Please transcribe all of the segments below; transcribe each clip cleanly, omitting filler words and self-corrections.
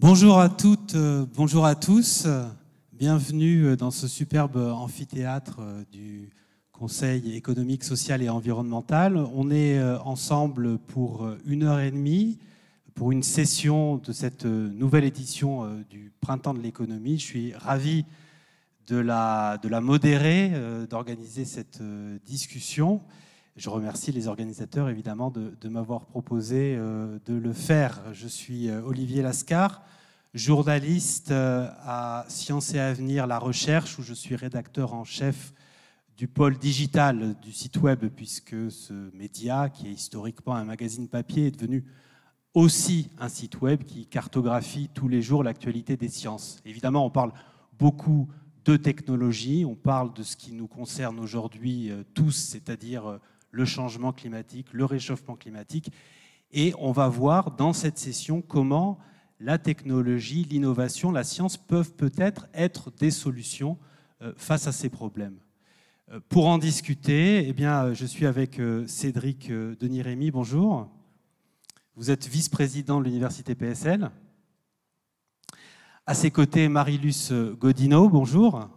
Bonjour à toutes, bonjour à tous. Bienvenue dans ce superbe amphithéâtre du Conseil économique, social et environnemental. On est ensemble pour 1h30 pour une session de cette nouvelle édition du Printemps de l'économie. Je suis ravi de la modérer, d'organiser cette discussion. Je remercie les organisateurs évidemment de m'avoir proposé de le faire. Je suis Olivier Lascar, journaliste à Sciences et Avenir, la recherche, où je suis rédacteur en chef du pôle digital du site web, puisque ce média, qui est historiquement un magazine papier, est devenu aussi un site web qui cartographie tous les jours l'actualité des sciences. Évidemment, on parle beaucoup de technologie, on parle de ce qui nous concerne aujourd'hui tous, c'est-à-dire le changement climatique, le réchauffement climatique, et on va voir dans cette session comment la technologie, l'innovation, la science peuvent peut-être être des solutions face à ces problèmes. Pour en discuter, eh bien, je suis avec Cédric Denis-Rémy. Bonjour. Vous êtes vice-président de l'Université PSL. À ses côtés, Marie-Luce Godino. Bonjour.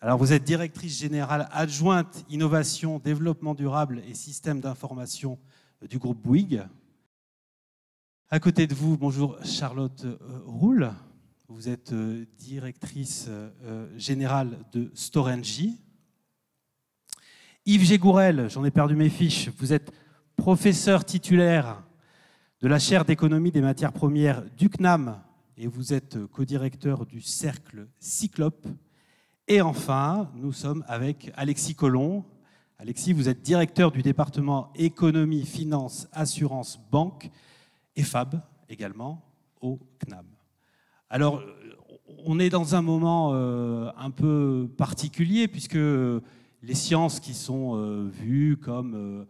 Alors, vous êtes directrice générale adjointe innovation, développement durable et système d'information du groupe Bouygues. À côté de vous, bonjour Charlotte Roule. Vous êtes directrice générale de Storengy. Yves Gégourel, j'en ai perdu mes fiches. Vous êtes professeur titulaire de la chaire d'économie des matières premières du CNAM et vous êtes co-directeur du cercle Cyclope. Et enfin, nous sommes avec Alexis Collomb. Alexis, vous êtes directeur du département économie, finance, assurance, banque et FAB également au CNAM. Alors, on est dans un moment un peu particulier puisque les sciences qui sont vues comme,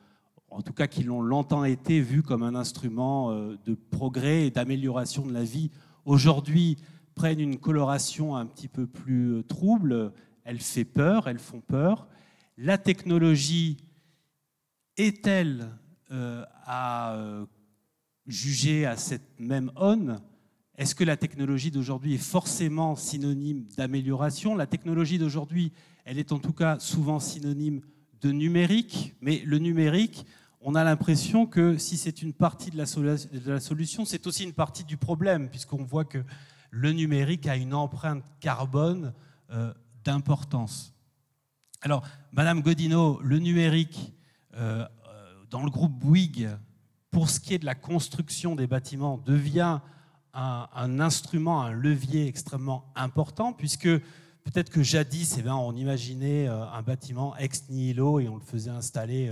en tout cas qui l'ont longtemps été vues comme un instrument de progrès et d'amélioration de la vie, aujourd'hui prennent une coloration un petit peu plus trouble. Elles font peur, elles font peur. La technologie est-elle à juger à cette même aune? Est-ce que la technologie d'aujourd'hui est forcément synonyme d'amélioration? La technologie d'aujourd'hui, elle est en tout cas souvent synonyme de numérique, mais le numérique, on a l'impression que si c'est une partie de la solution, c'est aussi une partie du problème, puisqu'on voit que le numérique a une empreinte carbone d'importance. Alors, Madame Godino, le numérique, dans le groupe Bouygues, pour ce qui est de la construction des bâtiments, devient un instrument, un levier extrêmement important, puisque peut-être que jadis, on imaginait un bâtiment ex nihilo et on le faisait installer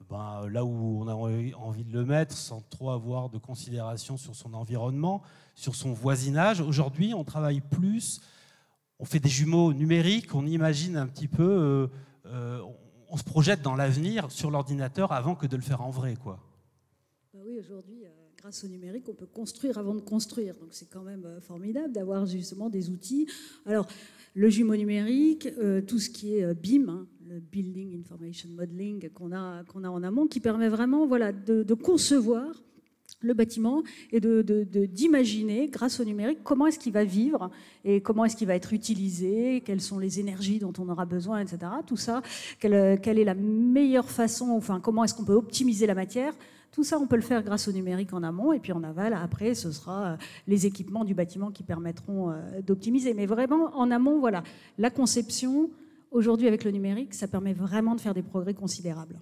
là où on a envie de le mettre, sans trop avoir de considération sur son environnement, sur son voisinage. Aujourd'hui, on travaille plus, on fait des jumeaux numériques, on imagine un petit peu, on se projette dans l'avenir sur l'ordinateur avant que de le faire en vrai, quoi. Oui, aujourd'hui, grâce au numérique, on peut construire avant de construire. Donc c'est quand même formidable d'avoir justement des outils. Alors, le jumeau numérique, tout ce qui est BIM, hein, le Building Information Modeling qu'on a en amont, qui permet vraiment de concevoir le bâtiment et d'imaginer, grâce au numérique, comment est-ce qu'il va vivre et comment est-ce qu'il va être utilisé, quelles sont les énergies dont on aura besoin, etc. Tout ça, quelle est la meilleure façon, enfin, comment est-ce qu'on peut optimiser la matière. Tout ça, on peut le faire grâce au numérique en amont, et puis en aval, après, ce sera les équipements du bâtiment qui permettront d'optimiser. Mais vraiment, en amont, voilà, la conception, aujourd'hui avec le numérique, ça permet vraiment de faire des progrès considérables.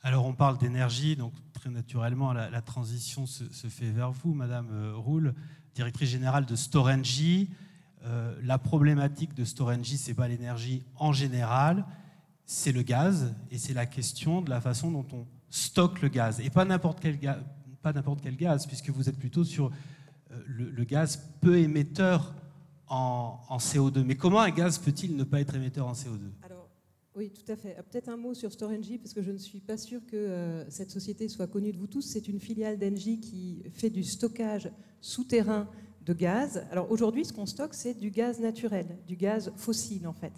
Alors, on parle d'énergie, donc très naturellement, la transition se fait vers vous, Madame Roule, directrice générale de Storengy. La problématique de Storengy, ce n'est pas l'énergie en général, c'est le gaz, et c'est la question de la façon dont on stocke le gaz. Et pas n'importe quel gaz, puisque vous êtes plutôt sur le gaz peu émetteur en CO2. Mais comment un gaz peut-il ne pas être émetteur en CO2 ? Alors, oui, tout à fait. Peut-être un mot sur Storengy, parce que je ne suis pas sûre que cette société soit connue de vous tous. C'est une filiale d'Engie qui fait du stockage souterrain de gaz. Alors aujourd'hui, ce qu'on stocke, c'est du gaz naturel, du gaz fossile en fait.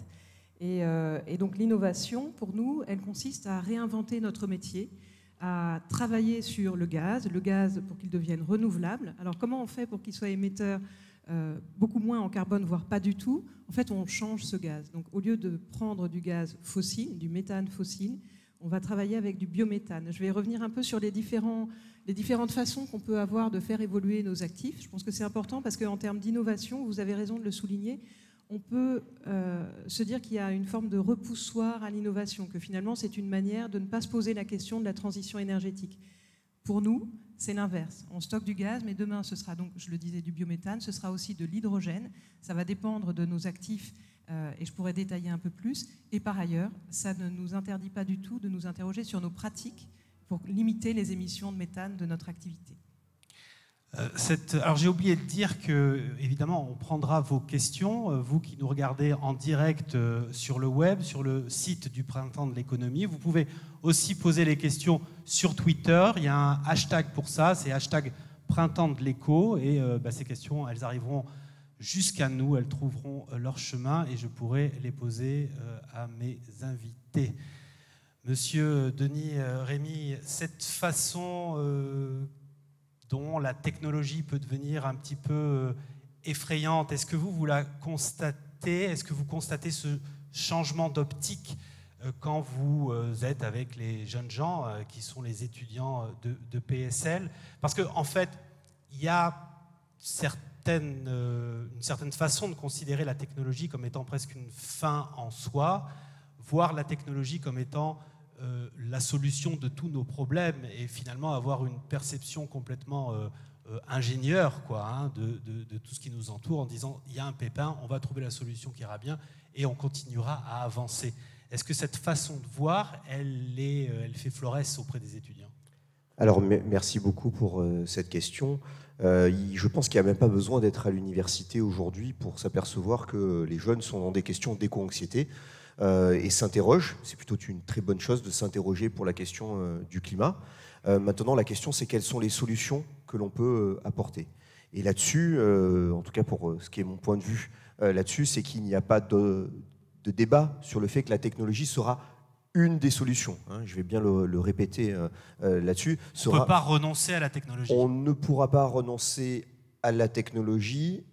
Et donc l'innovation, pour nous, elle consiste à réinventer notre métier, à travailler sur le gaz pour qu'il devienne renouvelable. Alors comment on fait pour qu'il soit émetteur beaucoup moins en carbone, voire pas du tout? En fait, on change ce gaz. Donc au lieu de prendre du gaz fossile, du méthane fossile, on va travailler avec du biométhane. Je vais revenir un peu sur les différentes façons qu'on peut avoir de faire évoluer nos actifs. Je pense que c'est important parce qu'en termes d'innovation, vous avez raison de le souligner, on peut se dire qu'il y a une forme de repoussoir à l'innovation, que finalement c'est une manière de ne pas se poser la question de la transition énergétique. Pour nous, c'est l'inverse. On stocke du gaz, mais demain ce sera donc, je le disais, du biométhane, ce sera aussi de l'hydrogène. Ça va dépendre de nos actifs et je pourrais détailler un peu plus. Et par ailleurs, ça ne nous interdit pas du tout de nous interroger sur nos pratiques pour limiter les émissions de méthane de notre activité. Alors j'ai oublié de dire que, évidemment, on prendra vos questions, vous qui nous regardez en direct sur le web, sur le site du Printemps de l'économie. Vous pouvez aussi poser les questions sur Twitter. Il y a un hashtag pour ça, c'est hashtag Printemps de l'éco. Et ces questions, elles arriveront jusqu'à nous, elles trouveront leur chemin et je pourrai les poser à mes invités. Monsieur Denis Rémy, cette façon dont la technologie peut devenir un petit peu effrayante, est-ce que vous la constatez? Est-ce que vous constatez ce changement d'optique quand vous êtes avec les jeunes gens qui sont les étudiants de PSL? Parce qu'en fait, il y a une certaine façon de considérer la technologie comme étant presque une fin en soi, voir la technologie comme étant la solution de tous nos problèmes et finalement avoir une perception complètement ingénieure de tout ce qui nous entoure en disant il y a un pépin, on va trouver la solution qui ira bien et on continuera à avancer. Est-ce que cette façon de voir, elle fait florès auprès des étudiants? Alors merci beaucoup pour cette question. Je pense qu'il n'y a même pas besoin d'être à l'université aujourd'hui pour s'apercevoir que les jeunes sont dans des questions d'éco-anxiété. Et s'interrogent. C'est plutôt une très bonne chose de s'interroger pour la question du climat. Maintenant, la question, c'est quelles sont les solutions que l'on peut apporter. Et là-dessus, en tout cas pour ce qui est mon point de vue là-dessus, c'est qu'il n'y a pas de débat sur le fait que la technologie sera une des solutions. Je vais bien le répéter là-dessus. On ne peut pas renoncer à la technologie. On ne pourra pas renoncer à la technologie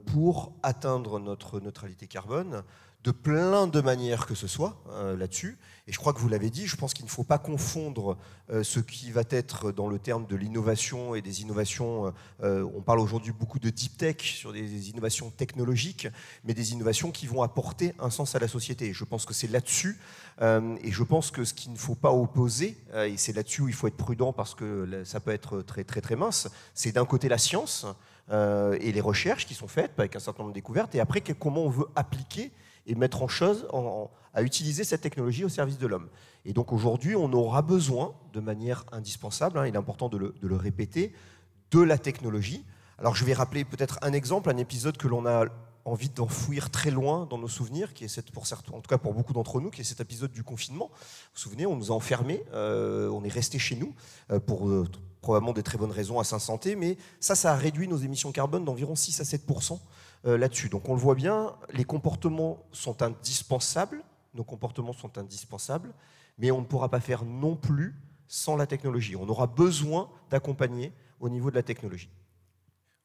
pour atteindre notre neutralité carbone, de plein de manières que ce soit là-dessus. Et je crois que vous l'avez dit, je pense qu'il ne faut pas confondre ce qui va être dans le terme de l'innovation et des innovations. On parle aujourd'hui beaucoup de deep tech, sur des innovations technologiques, mais des innovations qui vont apporter un sens à la société. Et je pense que c'est là-dessus. Et je pense que ce qu'il ne faut pas opposer, et c'est là-dessus où il faut être prudent parce que ça peut être très, très, très mince, c'est d'un côté la science et les recherches qui sont faites avec un certain nombre de découvertes, et après comment on veut appliquer et mettre en chose, à utiliser cette technologie au service de l'homme. Et donc aujourd'hui, on aura besoin, de manière indispensable, il est important de le répéter, de la technologie. Alors je vais rappeler peut-être un exemple, un épisode que l'on a envie d'enfouir très loin dans nos souvenirs, qui est pour certains, en tout cas pour beaucoup d'entre nous, qui est cet épisode du confinement. Vous vous souvenez, on nous a enfermés, on est restés chez nous pour probablement des très bonnes raisons à sa santé, mais ça a réduit nos émissions carbone d'environ 6 à 7% là-dessus. Donc on le voit bien, les comportements sont indispensables, nos comportements sont indispensables, mais on ne pourra pas faire non plus sans la technologie. On aura besoin d'accompagner au niveau de la technologie.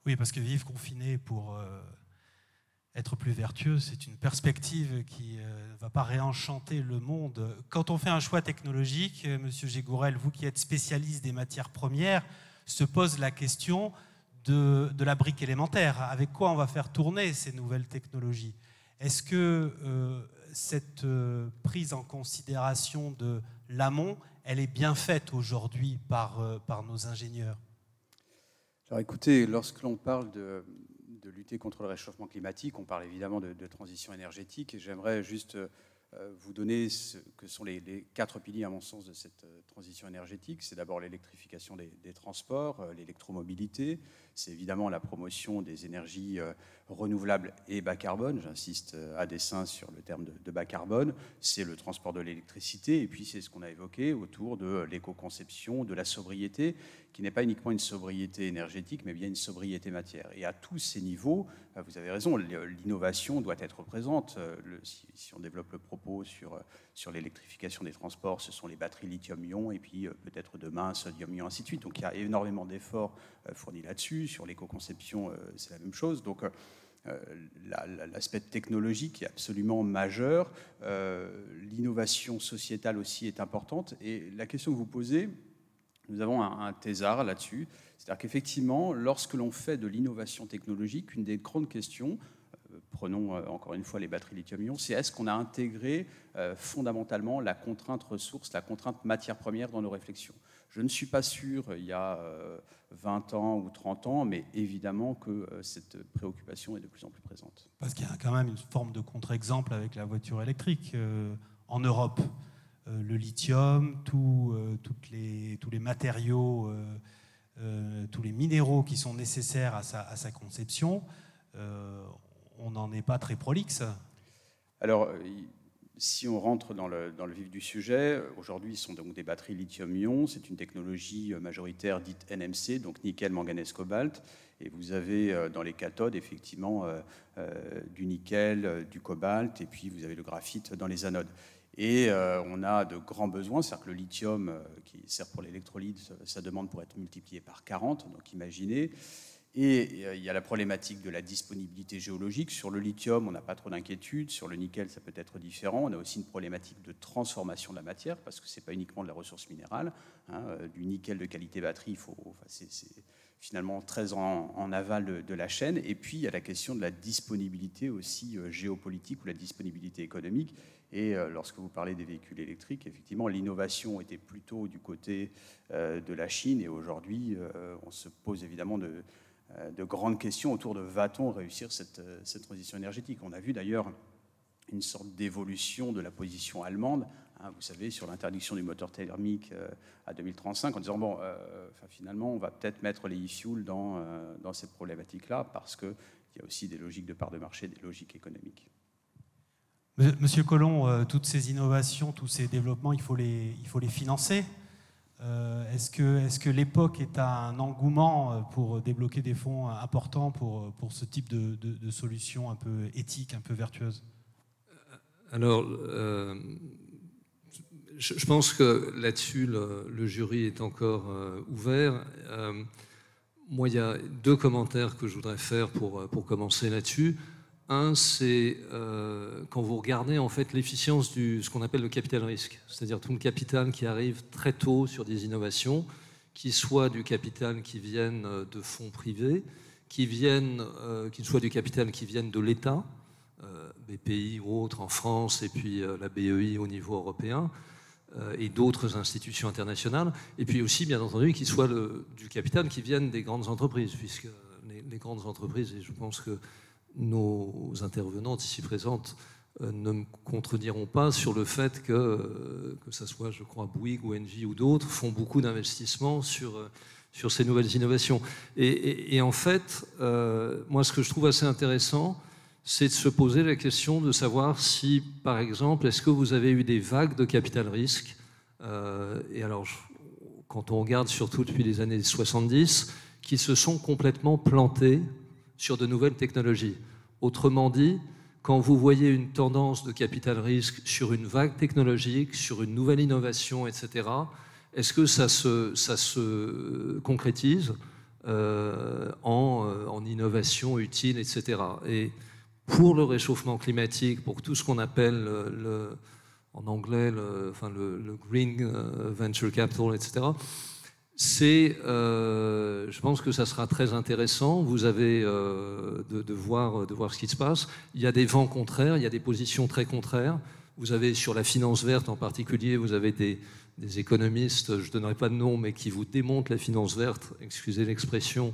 Oui, parce que vivre confiné pour être plus vertueux, c'est une perspective qui ne va pas réenchanter le monde. Quand on fait un choix technologique, Monsieur Gégourel, vous qui êtes spécialiste des matières premières, se pose la question de la brique élémentaire. Avec quoi on va faire tourner ces nouvelles technologies? Est-ce que cette prise en considération de l'amont, elle est bien faite aujourd'hui par nos ingénieurs? Alors écoutez, lorsque l'on parle de lutter contre le réchauffement climatique, on parle évidemment de transition énergétique, et j'aimerais juste vous donner ce que sont les 4 piliers, à mon sens, de cette transition énergétique. C'est d'abord l'électrification des transports, l'électromobilité, c'est évidemment la promotion des énergies renouvelables et bas carbone, j'insiste à dessein sur le terme de bas carbone, c'est le transport de l'électricité, et puis c'est ce qu'on a évoqué autour de l'éco-conception, de la sobriété, qui n'est pas uniquement une sobriété énergétique, mais bien une sobriété matière. Et à tous ces niveaux, vous avez raison, l'innovation doit être présente. Si on développe le propos sur l'électrification des transports, ce sont les batteries lithium-ion, et puis peut-être demain sodium-ion, ainsi de suite. Donc il y a énormément d'efforts fournis là-dessus. Sur l'éco-conception, c'est la même chose. Donc l'aspect technologique est absolument majeur. L'innovation sociétale aussi est importante. Et la question que vous posez, nous avons un thésard là-dessus. C'est-à-dire qu'effectivement, lorsque l'on fait de l'innovation technologique, une des grandes questions, prenons encore une fois les batteries lithium-ion, c'est est-ce qu'on a intégré fondamentalement la contrainte ressource, la contrainte matière première dans nos réflexions. Je ne suis pas sûr, il y a 20 ans ou 30 ans, mais évidemment que cette préoccupation est de plus en plus présente. Parce qu'il y a quand même une forme de contre-exemple avec la voiture électrique en Europe. Le lithium, tous les matériaux, tous les minéraux qui sont nécessaires à sa conception, on n'en est pas très prolixe. Alors, si on rentre dans le vif du sujet, aujourd'hui, ce sont donc des batteries lithium-ion. C'est une technologie majoritaire dite NMC, donc nickel, manganèse, cobalt. Et vous avez dans les cathodes, effectivement, du nickel, du cobalt, et puis vous avez le graphite dans les anodes. Et on a de grands besoins, c'est-à-dire que le lithium qui sert pour l'électrolyse, ça demande pour être multiplié par 40, donc imaginez. Et il y a la problématique de la disponibilité géologique. Sur le lithium, on n'a pas trop d'inquiétude. Sur le nickel, ça peut être différent. On a aussi une problématique de transformation de la matière, parce que ce n'est pas uniquement de la ressource minérale. Du nickel de qualité batterie, c'est finalement très en aval de la chaîne. Et puis, il y a la question de la disponibilité aussi géopolitique ou la disponibilité économique. Et lorsque vous parlez des véhicules électriques, effectivement, l'innovation était plutôt du côté de la Chine. Et aujourd'hui, on se pose évidemment de grandes questions autour de va-t-on réussir cette transition énergétique. On a vu d'ailleurs une sorte d'évolution de la position allemande, vous savez, sur l'interdiction du moteur thermique à 2035, en disant, finalement, on va peut-être mettre les e-fuels dans cette problématique-là, parce qu'il y a aussi des logiques de part de marché, des logiques économiques. Monsieur Collomb, toutes ces innovations, tous ces développements, il faut les financer. Est-ce que l'époque est à un engouement pour débloquer des fonds importants pour ce type de solutions un peu éthiques, un peu vertueuses? Alors, je pense que là-dessus, le jury est encore ouvert. Moi, il y a deux commentaires que je voudrais faire pour commencer là-dessus. Un, c'est quand vous regardez en fait l'efficience de ce qu'on appelle le capital risque, c'est-à-dire tout le capital qui arrive très tôt sur des innovations, qui soit du capital qui vienne de fonds privés, qui soit du capital qui vienne de l'État, BPI ou autres en France, et puis la BEI au niveau européen, et d'autres institutions internationales, et puis aussi, bien entendu, qu'il soit du capital qui vienne des grandes entreprises, puisque les grandes entreprises, et je pense que nos intervenantes ici présentes ne me contrediront pas sur le fait que ce soit, je crois, Bouygues ou Engie ou d'autres, font beaucoup d'investissements sur ces nouvelles innovations. Et en fait, moi, ce que je trouve assez intéressant, c'est de se poser la question de savoir si, par exemple, est-ce que vous avez eu des vagues de capital risque et alors, quand on regarde surtout depuis les années 70, qui se sont complètement plantés sur de nouvelles technologies. Autrement dit, quand vous voyez une tendance de capital risque sur une vague technologique, sur une nouvelle innovation, etc., est-ce que ça se concrétise en innovation utile, etc. Et pour le réchauffement climatique, pour tout ce qu'on appelle en anglais le green venture capital, etc., je pense que ça sera très intéressant. Vous avez de voir ce qui se passe. Il y a des vents contraires, il y a des positions très contraires. Vous avez sur la finance verte en particulier, vous avez des économistes, je ne donnerai pas de nom, mais qui vous démontent la finance verte, excusez l'expression,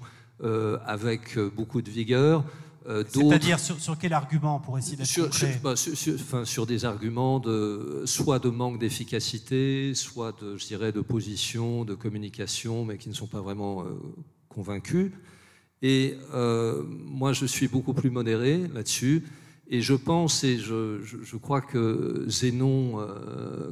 avec beaucoup de vigueur. C'est-à-dire sur quel argument pour essayer d'être concret? Sur des arguments soit de manque d'efficacité, soit de position, de communication, mais qui ne sont pas vraiment convaincus. Et moi, je suis beaucoup plus modéré là-dessus. Et je pense, et je crois que Zénon,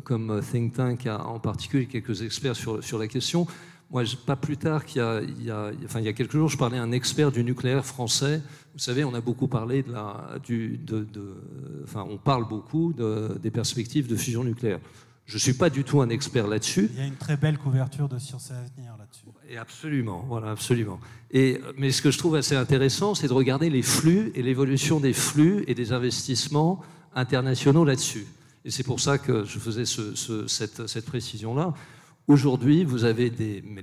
comme think tank, a en particulier quelques experts sur la question. Moi, pas plus tard qu'il y a quelques jours, je parlais à un expert du nucléaire français. Vous savez, on a beaucoup parlé on parle beaucoup des perspectives de fusion nucléaire. Je ne suis pas du tout un expert là-dessus. Il y a une très belle couverture de Sciences et Avenir là-dessus. Et absolument, voilà, absolument. Mais ce que je trouve assez intéressant, c'est de regarder les flux et l'évolution des flux et des investissements internationaux là-dessus. Et c'est pour ça que je faisais cette précision-là. Aujourd'hui, vous avez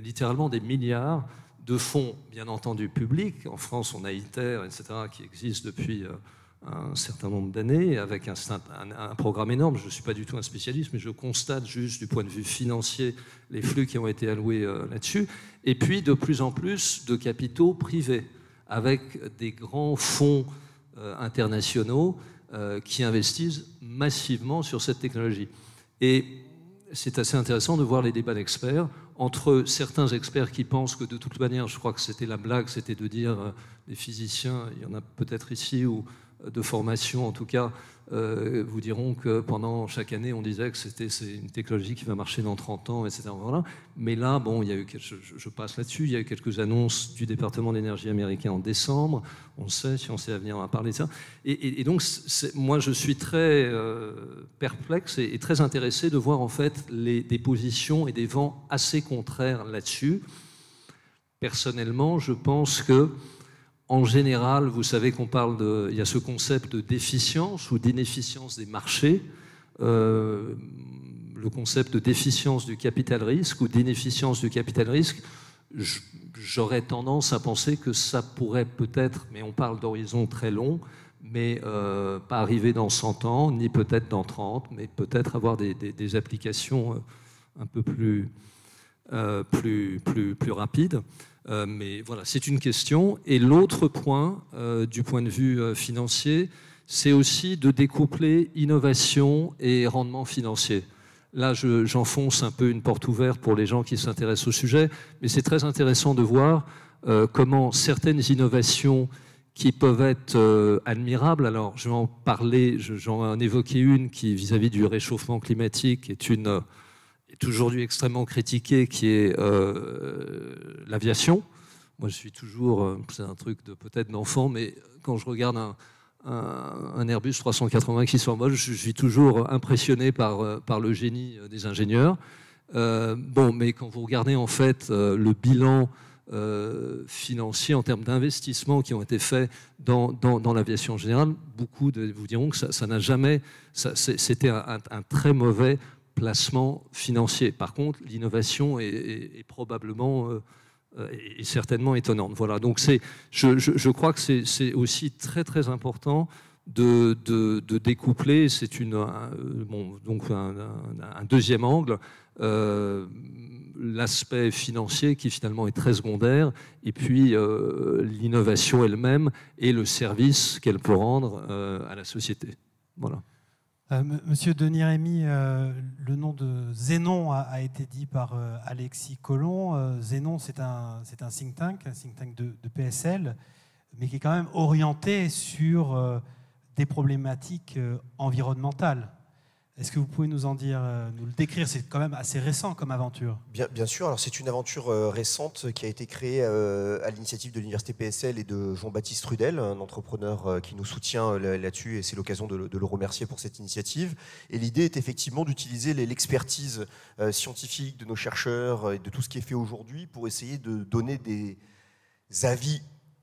littéralement des milliards de fonds, bien entendu, publics. En France, on a ITER, etc., qui existe depuis un certain nombre d'années, avec un programme énorme. Je ne suis pas du tout un spécialiste, mais je constate juste du point de vue financier les flux qui ont été alloués là-dessus. Et puis, de plus en plus de capitaux privés, avec des grands fonds internationaux qui investissent massivement sur cette technologie. Et c'est assez intéressant de voir les débats d'experts entre certains experts qui pensent que de toute manière, je crois que c'était la blague, c'était de dire les physiciens, il y en a peut-être ici, ou de formation en tout cas, vous diront que pendant chaque année, on disait que c'est une technologie qui va marcher dans 30 ans, etc. Voilà. Mais là, bon, il y a eu, je passe là-dessus, il y a eu quelques annonces du département de l'énergie américain en décembre. On sait, Sciences et Avenir, on va parler de ça. Et donc, moi, je suis très perplexe et très intéressé de voir en fait des positions et des vents assez contraires là-dessus. Personnellement, je pense que en général, vous savez qu'on parle il y a ce concept de déficience ou d'inefficience des marchés, le concept de déficience du capital risque ou d'inefficience du capital risque. J'aurais tendance à penser que ça pourrait peut-être, mais on parle d'horizon très long, mais pas arriver dans 100 ans, ni peut-être dans 30, mais peut-être avoir des applications un peu plus rapides. Mais voilà, c'est une question. Et l'autre point, du point de vue financier, c'est aussi de découpler innovation et rendement financier. Là, j'enfonce un peu une porte ouverte pour les gens qui s'intéressent au sujet, mais c'est très intéressant de voir comment certaines innovations qui peuvent être admirables, alors je vais en parler, j'en évoquais une qui, vis-à-vis du réchauffement climatique, est aujourd'hui extrêmement critiquée, qui est l'aviation. Moi, je suis toujours, c'est un truc peut-être d'enfant, mais quand je regarde un Airbus 380 qui s'envole, je suis toujours impressionné par le génie des ingénieurs. Mais quand vous regardez en fait le bilan financier en termes d'investissements qui ont été faits dans l'aviation en général, beaucoup vous diront que ça n'a jamais, c'était un très mauvais placement financier. Par contre, l'innovation est probablement et certainement étonnante. Voilà. Donc je crois que c'est aussi très très important de découpler. C'est un deuxième angle, l'aspect financier qui finalement est très secondaire, et puis l'innovation elle-même et le service qu'elle peut rendre à la société. Voilà. Monsieur Denis Rémy, le nom de Zénon a été dit par Alexis Collomb. Zénon, c'est un think tank de PSL, mais qui est quand même orienté sur des problématiques environnementales. Est-ce que vous pouvez nous en dire, nous le décrire? C'est quand même assez récent comme aventure. Bien sûr, alors c'est une aventure récente qui a été créée à l'initiative de l'Université PSL et de Jean-Baptiste Rudel, un entrepreneur qui nous soutient là-dessus, et c'est l'occasion de le remercier pour cette initiative. Et l'idée est effectivement d'utiliser l'expertise scientifique de nos chercheurs et de tout ce qui est fait aujourd'hui pour essayer de donner des avis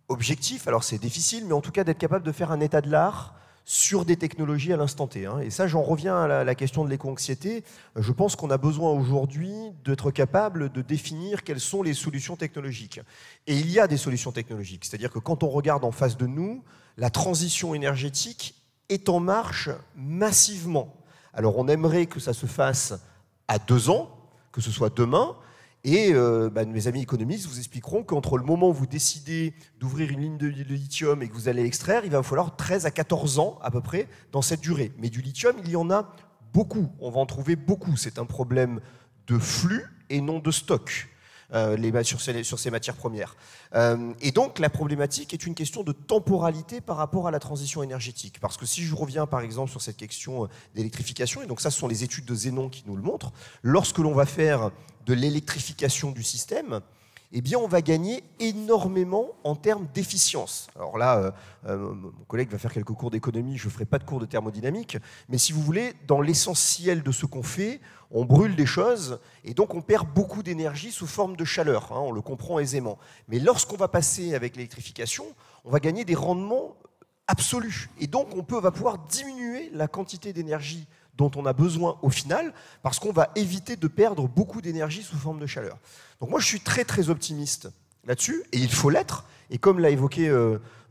objectifs. Alors c'est difficile, mais en tout cas d'être capable de faire un état de l'art sur des technologies à l'instant T. Et ça, j'en reviens à la question de l'éco-anxiété. Je pense qu'on a besoin aujourd'hui d'être capable de définir quelles sont les solutions technologiques. Et il y a des solutions technologiques. C'est-à-dire que quand on regarde en face de nous, la transition énergétique est en marche massivement. Alors on aimerait que ça se fasse à 2 ans, que ce soit demain. Et mes amis économistes vous expliqueront qu'entre le moment où vous décidez d'ouvrir une ligne de lithium et que vous allez l'extraire, il va falloir 13 à 14 ans à peu près dans cette durée. Mais du lithium, il y en a beaucoup. On va en trouver beaucoup. C'est un problème de flux et non de stock. sur ces matières premières. Et donc la problématique est une question de temporalité par rapport à la transition énergétique. Parce que si je reviens par exemple sur cette question d'électrification, et donc ça ce sont les études de Zénon qui nous le montrent, lorsque l'on va faire de l'électrification du système, eh bien, on va gagner énormément en termes d'efficience. Alors là, mon collègue va faire quelques cours d'économie, je ne ferai pas de cours de thermodynamique, mais si vous voulez, dans l'essentiel de ce qu'on fait, on brûle des choses et donc on perd beaucoup d'énergie sous forme de chaleur, hein, on le comprend aisément. Mais lorsqu'on va passer avec l'électrification, on va gagner des rendements absolus. Et donc, va pouvoir diminuer la quantité d'énergie dont on a besoin au final, parce qu'on va éviter de perdre beaucoup d'énergie sous forme de chaleur. Donc moi, je suis très très optimiste là-dessus, et il faut l'être. Et comme l'a évoqué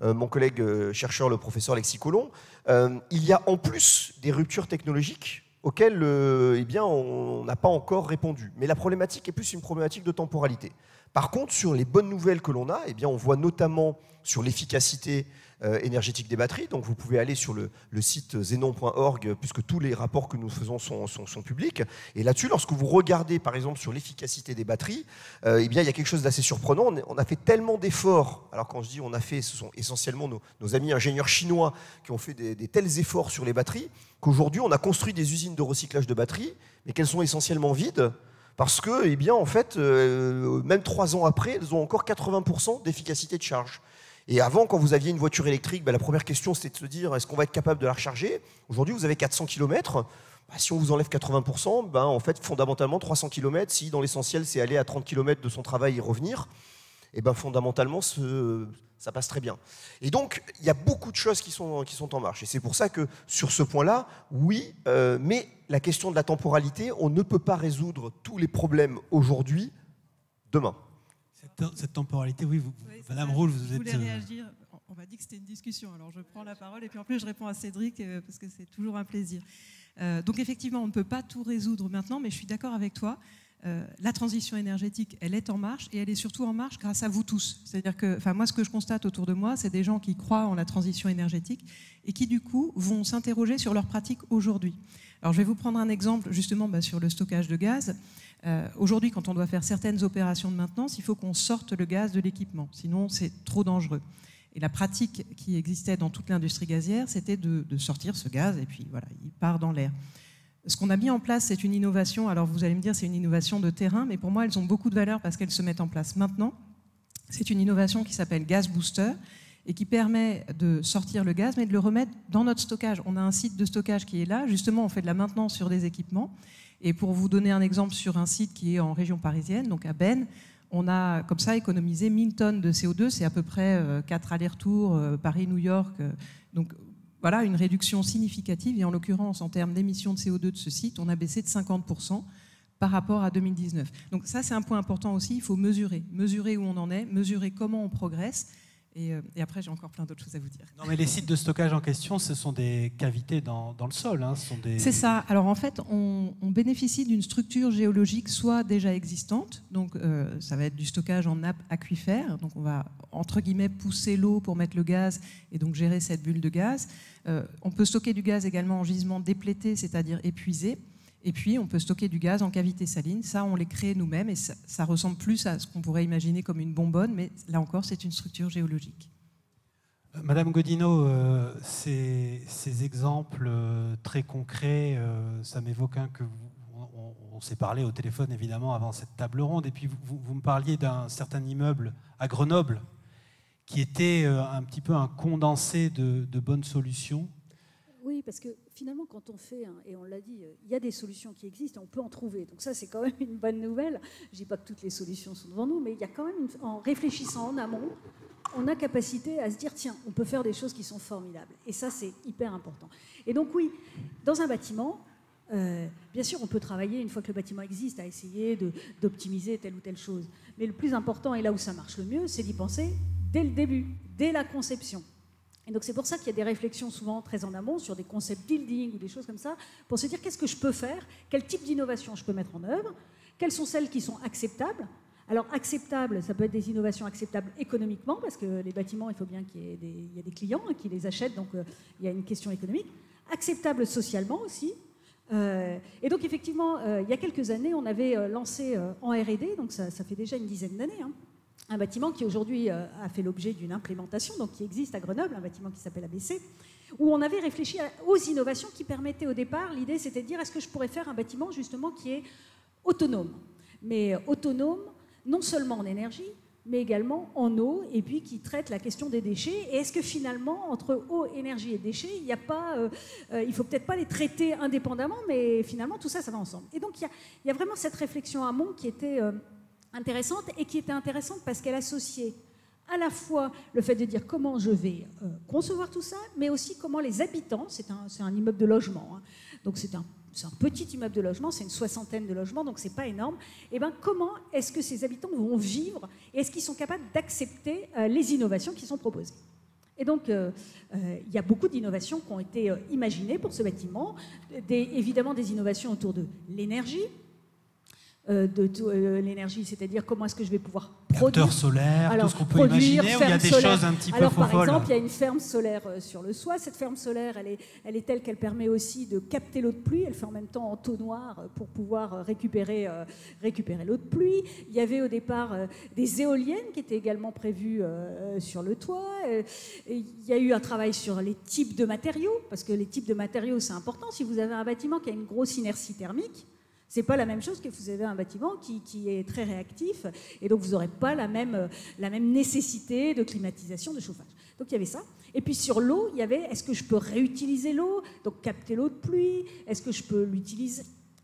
mon collègue chercheur, le professeur Alexis Collomb, il y a en plus des ruptures technologiques auxquelles eh bien, on n'a pas encore répondu. Mais la problématique est plus une problématique de temporalité. Par contre, sur les bonnes nouvelles que l'on a, eh bien, on voit notamment sur l'efficacité énergétique des batteries. Donc vous pouvez aller sur le site zenon.org, puisque tous les rapports que nous faisons sont publics. Et là-dessus, lorsque vous regardez par exemple sur l'efficacité des batteries, eh bien, il y a quelque chose d'assez surprenant. On a fait tellement d'efforts, alors quand je dis on a fait, ce sont essentiellement nos amis ingénieurs chinois qui ont fait des tels efforts sur les batteries, qu'aujourd'hui on a construit des usines de recyclage de batteries, mais qu'elles sont essentiellement vides. Parce que, eh bien, en fait, même 3 ans après, elles ont encore 80% d'efficacité de charge. Et avant, quand vous aviez une voiture électrique, la première question, c'était de se dire, est-ce qu'on va être capable de la recharger? Aujourd'hui, vous avez 400 km. Si on vous enlève 80%, en fait, fondamentalement, 300 km, si dans l'essentiel, c'est aller à 30 km de son travail et revenir, fondamentalement, ça passe très bien. Et donc, il y a beaucoup de choses qui sont en marche. Et c'est pour ça que, sur ce point-là, oui, mais la question de la temporalité, on ne peut pas résoudre tous les problèmes aujourd'hui, demain. Cette temporalité, oui, Madame Roule, vous êtes... Je voulais réagir. On m'a dit que c'était une discussion, alors je prends la parole et puis en plus je réponds à Cédric parce que c'est toujours un plaisir. Donc effectivement, on ne peut pas tout résoudre maintenant, mais je suis d'accord avec toi. La transition énergétique, elle est en marche et elle est surtout en marche grâce à vous tous. C'est-à-dire que, moi, ce que je constate autour de moi, c'est des gens qui croient en la transition énergétique et qui, du coup, vont s'interroger sur leurs pratiques aujourd'hui. Alors, je vais vous prendre un exemple, justement, sur le stockage de gaz. Aujourd'hui, quand on doit faire certaines opérations de maintenance, il faut qu'on sorte le gaz de l'équipement, sinon c'est trop dangereux. Et la pratique qui existait dans toute l'industrie gazière, c'était de sortir ce gaz et puis voilà, il part dans l'air. Ce qu'on a mis en place, c'est une innovation. Alors vous allez me dire, c'est une innovation de terrain, mais pour moi, elles ont beaucoup de valeur parce qu'elles se mettent en place maintenant. C'est une innovation qui s'appelle Gas Booster et qui permet de sortir le gaz, mais de le remettre dans notre stockage. On a un site de stockage qui est là. Justement, on fait de la maintenance sur des équipements. Et pour vous donner un exemple sur un site qui est en région parisienne, donc à Bennes, on a comme ça économisé 1000 tonnes de CO2. C'est à peu près 4 allers-retours Paris-New York. Donc voilà, une réduction significative. Et en l'occurrence, en termes d'émissions de CO2 de ce site, on a baissé de 50% par rapport à 2019. Donc ça, c'est un point important aussi. Il faut mesurer où on en est, mesurer comment on progresse. Et après, j'ai encore plein d'autres choses à vous dire. Non, mais les sites de stockage en question, ce sont des cavités dans le sol. Hein, C'est ça. Alors en fait, on bénéficie d'une structure géologique soit déjà existante, donc ça va être du stockage en nappe aquifère, donc on va, entre guillemets, pousser l'eau pour mettre le gaz et donc gérer cette bulle de gaz. On peut stocker du gaz également en gisement déplété, c'est-à-dire épuisé. Et puis, on peut stocker du gaz en cavité saline. Ça, on les crée nous-mêmes et ça ressemble plus à ce qu'on pourrait imaginer comme une bonbonne, mais là encore, c'est une structure géologique. Madame Godino, ces exemples très concrets, ça m'évoque on s'est parlé au téléphone, évidemment, avant cette table ronde, et puis vous me parliez d'un certain immeuble à Grenoble qui était un petit peu un condensé de bonnes solutions. Oui, parce que finalement, quand on fait, et on l'a dit, il y a des solutions qui existent, on peut en trouver. Donc ça, c'est quand même une bonne nouvelle. Je ne dis pas que toutes les solutions sont devant nous, mais il y a quand même, en réfléchissant en amont, on a capacité à se dire, tiens, on peut faire des choses qui sont formidables. Et ça, c'est hyper important. Et donc oui, dans un bâtiment, bien sûr, on peut travailler, une fois que le bâtiment existe, à essayer d'optimiser telle ou telle chose. Mais le plus important, et là où ça marche le mieux, c'est d'y penser dès le début, dès la conception. Et donc c'est pour ça qu'il y a des réflexions souvent très en amont sur des concepts building ou des choses comme ça, pour se dire qu'est-ce que je peux faire, quel type d'innovation je peux mettre en œuvre, quelles sont celles qui sont acceptables. Alors acceptables, ça peut être des innovations acceptables économiquement, parce que les bâtiments, il faut bien qu'il y ait des clients qui les achètent, donc il y a une question économique. Acceptables socialement aussi. Et donc effectivement, il y a quelques années, on avait lancé en R&D, donc ça fait déjà une dizaine d'années, hein, un bâtiment qui aujourd'hui a fait l'objet d'une implémentation, donc qui existe à Grenoble, un bâtiment qui s'appelle ABC, où on avait réfléchi aux innovations qui permettaient au départ, l'idée c'était de dire est-ce que je pourrais faire un bâtiment justement qui est autonome, mais autonome non seulement en énergie, mais également en eau, et puis qui traite la question des déchets. Et est-ce que finalement, entre eau, énergie et déchets, il ne faut peut-être pas les traiter indépendamment, mais finalement tout ça, ça va ensemble. Et donc il y a vraiment cette réflexion amont qui était intéressante, et qui était intéressante parce qu'elle associait à la fois le fait de dire comment je vais concevoir tout ça, mais aussi comment les habitants, c'est un immeuble de logement, hein, donc c'est un petit immeuble de logement, c'est une 60aine de logements, donc c'est pas énorme. Et ben comment est-ce que ces habitants vont vivre et est-ce qu'ils sont capables d'accepter les innovations qui sont proposées? Et donc, il y a beaucoup d'innovations qui ont été imaginées pour ce bâtiment, évidemment des innovations autour de l'énergie, l'énergie, c'est-à-dire comment est-ce que je vais pouvoir produire. Capteurs solaires, tout ce qu'on peut produire, imaginer, ou il y a des choses un petit peu Alors, par folles. exemple, il y a une ferme solaire sur le Soie. Cette ferme solaire, elle est telle qu'elle permet aussi de capter l'eau de pluie. Elle fait en même temps entonnoir pour pouvoir récupérer l'eau de pluie. Il y avait au départ des éoliennes qui étaient également prévues sur le toit. Il y a eu un travail sur les types de matériaux, parce que les types de matériaux, c'est important. Si vous avez un bâtiment qui a une grosse inertie thermique, c'est pas la même chose que vous avez un bâtiment qui est très réactif, et donc vous n'aurez pas la même nécessité de climatisation, de chauffage. Donc il y avait ça. Et puis sur l'eau, il y avait est-ce que je peux réutiliser l'eau, donc capter l'eau de pluie, est-ce que je peux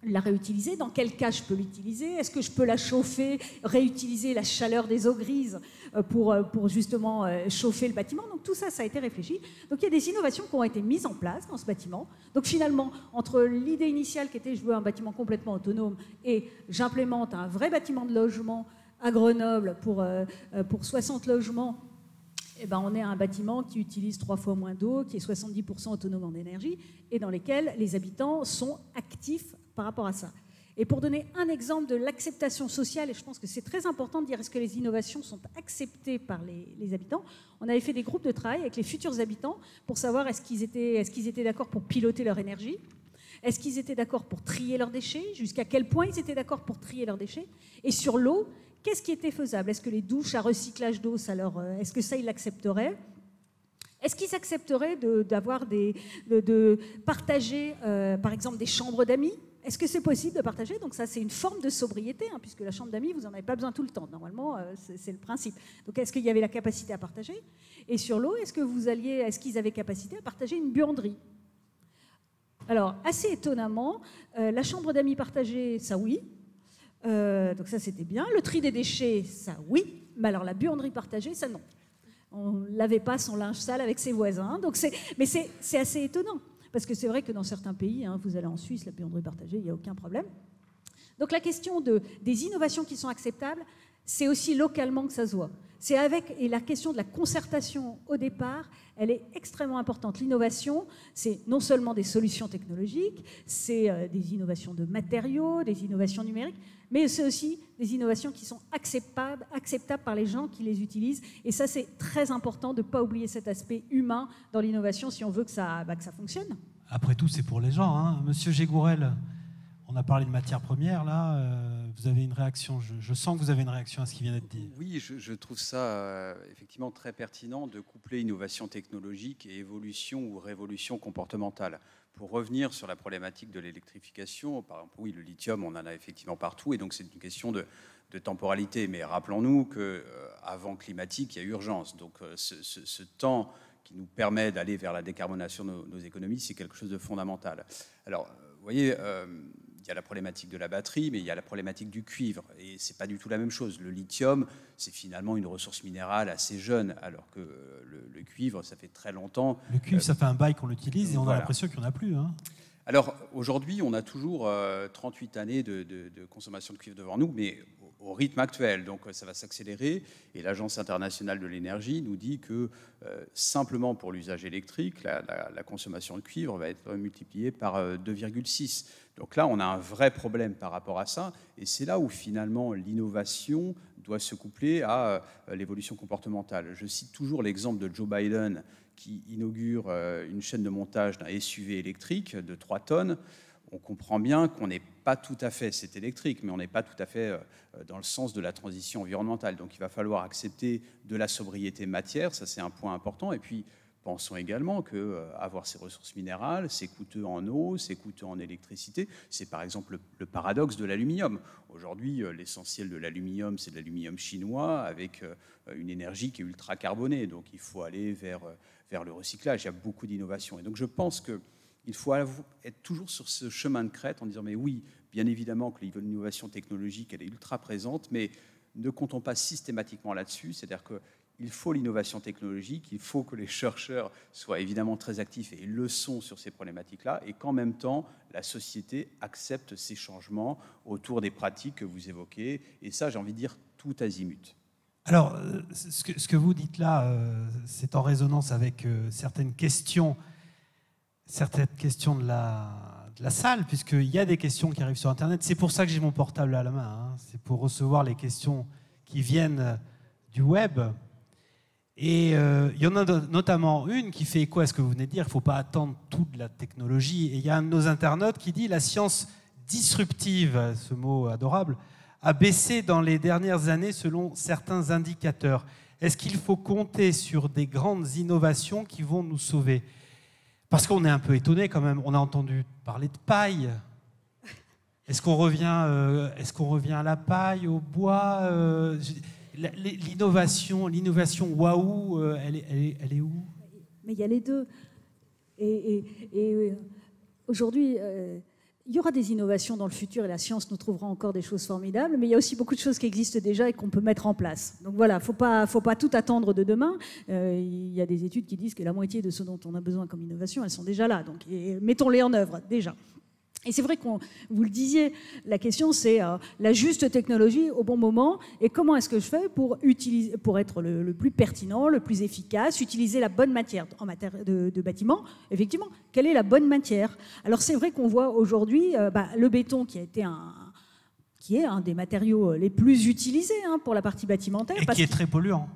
la réutiliser, dans quel cas je peux l'utiliser, est-ce que je peux la chauffer, réutiliser la chaleur des eaux grises pour justement chauffer le bâtiment. Donc tout ça, ça a été réfléchi. Donc il y a des innovations qui ont été mises en place dans ce bâtiment. Donc finalement, entre l'idée initiale qui était je veux un bâtiment complètement autonome et j'implémente un vrai bâtiment de logement à Grenoble pour 60 logements, eh ben, on est à un bâtiment qui utilise 3 fois moins d'eau, qui est 70% autonome en énergie, et dans lesquels les habitants sont actifs par rapport à ça. Et pour donner un exemple de l'acceptation sociale, et je pense que c'est très important de dire est-ce que les innovations sont acceptées par les habitants, on avait fait des groupes de travail avec les futurs habitants pour savoir est-ce qu'ils étaient d'accord pour piloter leur énergie, est-ce qu'ils étaient d'accord pour trier leurs déchets, jusqu'à quel point ils étaient d'accord pour trier leurs déchets, et sur l'eau, qu'est-ce qui était faisable? Est-ce que les douches à recyclage d'eau, est-ce que ça, ils l'accepteraient? Est-ce qu'ils accepteraient de partager, par exemple, des chambres d'amis? Est-ce que c'est possible de partager? Donc ça, c'est une forme de sobriété, hein, puisque la chambre d'amis, vous n'en avez pas besoin tout le temps. Normalement, c'est le principe. Donc est-ce qu'il y avait la capacité à partager? Et sur l'eau, est-ce qu'ils avaient capacité à partager une buanderie? Alors, assez étonnamment, la chambre d'amis partagée, ça oui. Donc ça, c'était bien. Le tri des déchets, ça oui. Mais alors la buanderie partagée, ça non. On ne lavait pas son linge sale avec ses voisins. Mais c'est assez étonnant. Parce que c'est vrai que dans certains pays, hein, vous allez en Suisse, la buanderie partagée, il n'y a aucun problème. Donc la question des innovations qui sont acceptables, c'est aussi localement que ça se voit. Et la question de la concertation au départ, elle est extrêmement importante. L'innovation, c'est non seulement des solutions technologiques, c'est des innovations de matériaux, des innovations numériques, mais c'est aussi des innovations qui sont acceptables par les gens qui les utilisent. Et ça, c'est très important de ne pas oublier cet aspect humain dans l'innovation si on veut que ça fonctionne. Après tout, c'est pour les gens, hein. Monsieur Gégourel, on a parlé de matières premières, là. Vous avez une réaction, je sens que vous avez une réaction à ce qui vient d'être dit. Oui, je trouve ça effectivement très pertinent de coupler innovation technologique et évolution ou révolution comportementale. Pour revenir sur la problématique de l'électrification, par exemple, oui, le lithium, on en a effectivement partout, et donc c'est une question de temporalité. Mais rappelons-nous qu'avant climatique, il y a urgence. Donc ce temps qui nous permet d'aller vers la décarbonation de nos économies, c'est quelque chose de fondamental. Alors, vous voyez, il y a la problématique de la batterie, mais il y a la problématique du cuivre. Et ce n'est pas du tout la même chose. Le lithium, c'est finalement une ressource minérale assez jeune, alors que le cuivre, ça fait très longtemps. Le cuivre, ça fait un bail qu'on l'utilise et on a l'impression qu'il n'y en a plus. Hein. Alors, aujourd'hui, on a toujours 38 années de consommation de cuivre devant nous, mais au rythme actuel. Donc, ça va s'accélérer. Et l'Agence internationale de l'énergie nous dit que simplement pour l'usage électrique, la consommation de cuivre va être multipliée par 2,6. Donc là, on a un vrai problème par rapport à ça. Et c'est là où, finalement, l'innovation doit se coupler à l'évolution comportementale. Je cite toujours l'exemple de Joe Biden qui inaugure une chaîne de montage d'un SUV électrique de 3 tonnes. on comprend bien qu'on n'est pas tout à fait, c'est électrique, mais on n'est pas tout à fait dans le sens de la transition environnementale. Donc il va falloir accepter de la sobriété matière, ça c'est un point important. Et puis pensons également qu'avoir ces ressources minérales, c'est coûteux en eau, c'est coûteux en électricité. C'est par exemple le paradoxe de l'aluminium. Aujourd'hui, l'essentiel de l'aluminium, c'est de l'aluminium chinois avec une énergie qui est ultra carbonée. Donc il faut aller vers le recyclage. Il y a beaucoup d'innovations. Et donc je pense qu'il faut être toujours sur ce chemin de crête en disant mais oui, bien évidemment que l'innovation technologique, elle est ultra présente, mais ne comptons pas systématiquement là-dessus. C'est-à-dire qu'il faut l'innovation technologique, il faut que les chercheurs soient évidemment très actifs, et ils le sont sur ces problématiques-là, et qu'en même temps, la société accepte ces changements autour des pratiques que vous évoquez. Et ça, j'ai envie de dire, tout azimut. Alors, ce que vous dites là, c'est en résonance avec certaines questions de la salle, puisqu'il y a des questions qui arrivent sur Internet. C'est pour ça que j'ai mon portable à la main, hein. C'est pour recevoir les questions qui viennent du web. Et il y en a notamment une qui fait écho à ce que vous venez de dire, il ne faut pas attendre toute la technologie. Et il y a un de nos internautes qui dit « La science disruptive », ce mot adorable, a baissé dans les dernières années selon certains indicateurs. Est-ce qu'il faut compter sur des grandes innovations qui vont nous sauver ? Parce qu'on est un peu étonné quand même, on a entendu parler de paille. Est-ce qu'on revient à la paille, au bois L'innovation waouh, elle est où? Mais il y a les deux. Et aujourd'hui, il y aura des innovations dans le futur et la science nous trouvera encore des choses formidables, mais il y a aussi beaucoup de choses qui existent déjà et qu'on peut mettre en place. Donc voilà, faut pas tout attendre de demain. Il y a des études qui disent que la moitié de ce dont on a besoin comme innovation, elles sont déjà là. Donc mettons-les en œuvre déjà. Et c'est vrai que vous le disiez, la question c'est la juste technologie au bon moment et comment est-ce que je fais pour être le plus pertinent, le plus efficace, utiliser la bonne matière en matière de bâtiment. Effectivement, quelle est la bonne matière? Alors c'est vrai qu'on voit aujourd'hui le béton qui est un des matériaux les plus utilisés pour la partie bâtimentaire. Et qui est très polluant.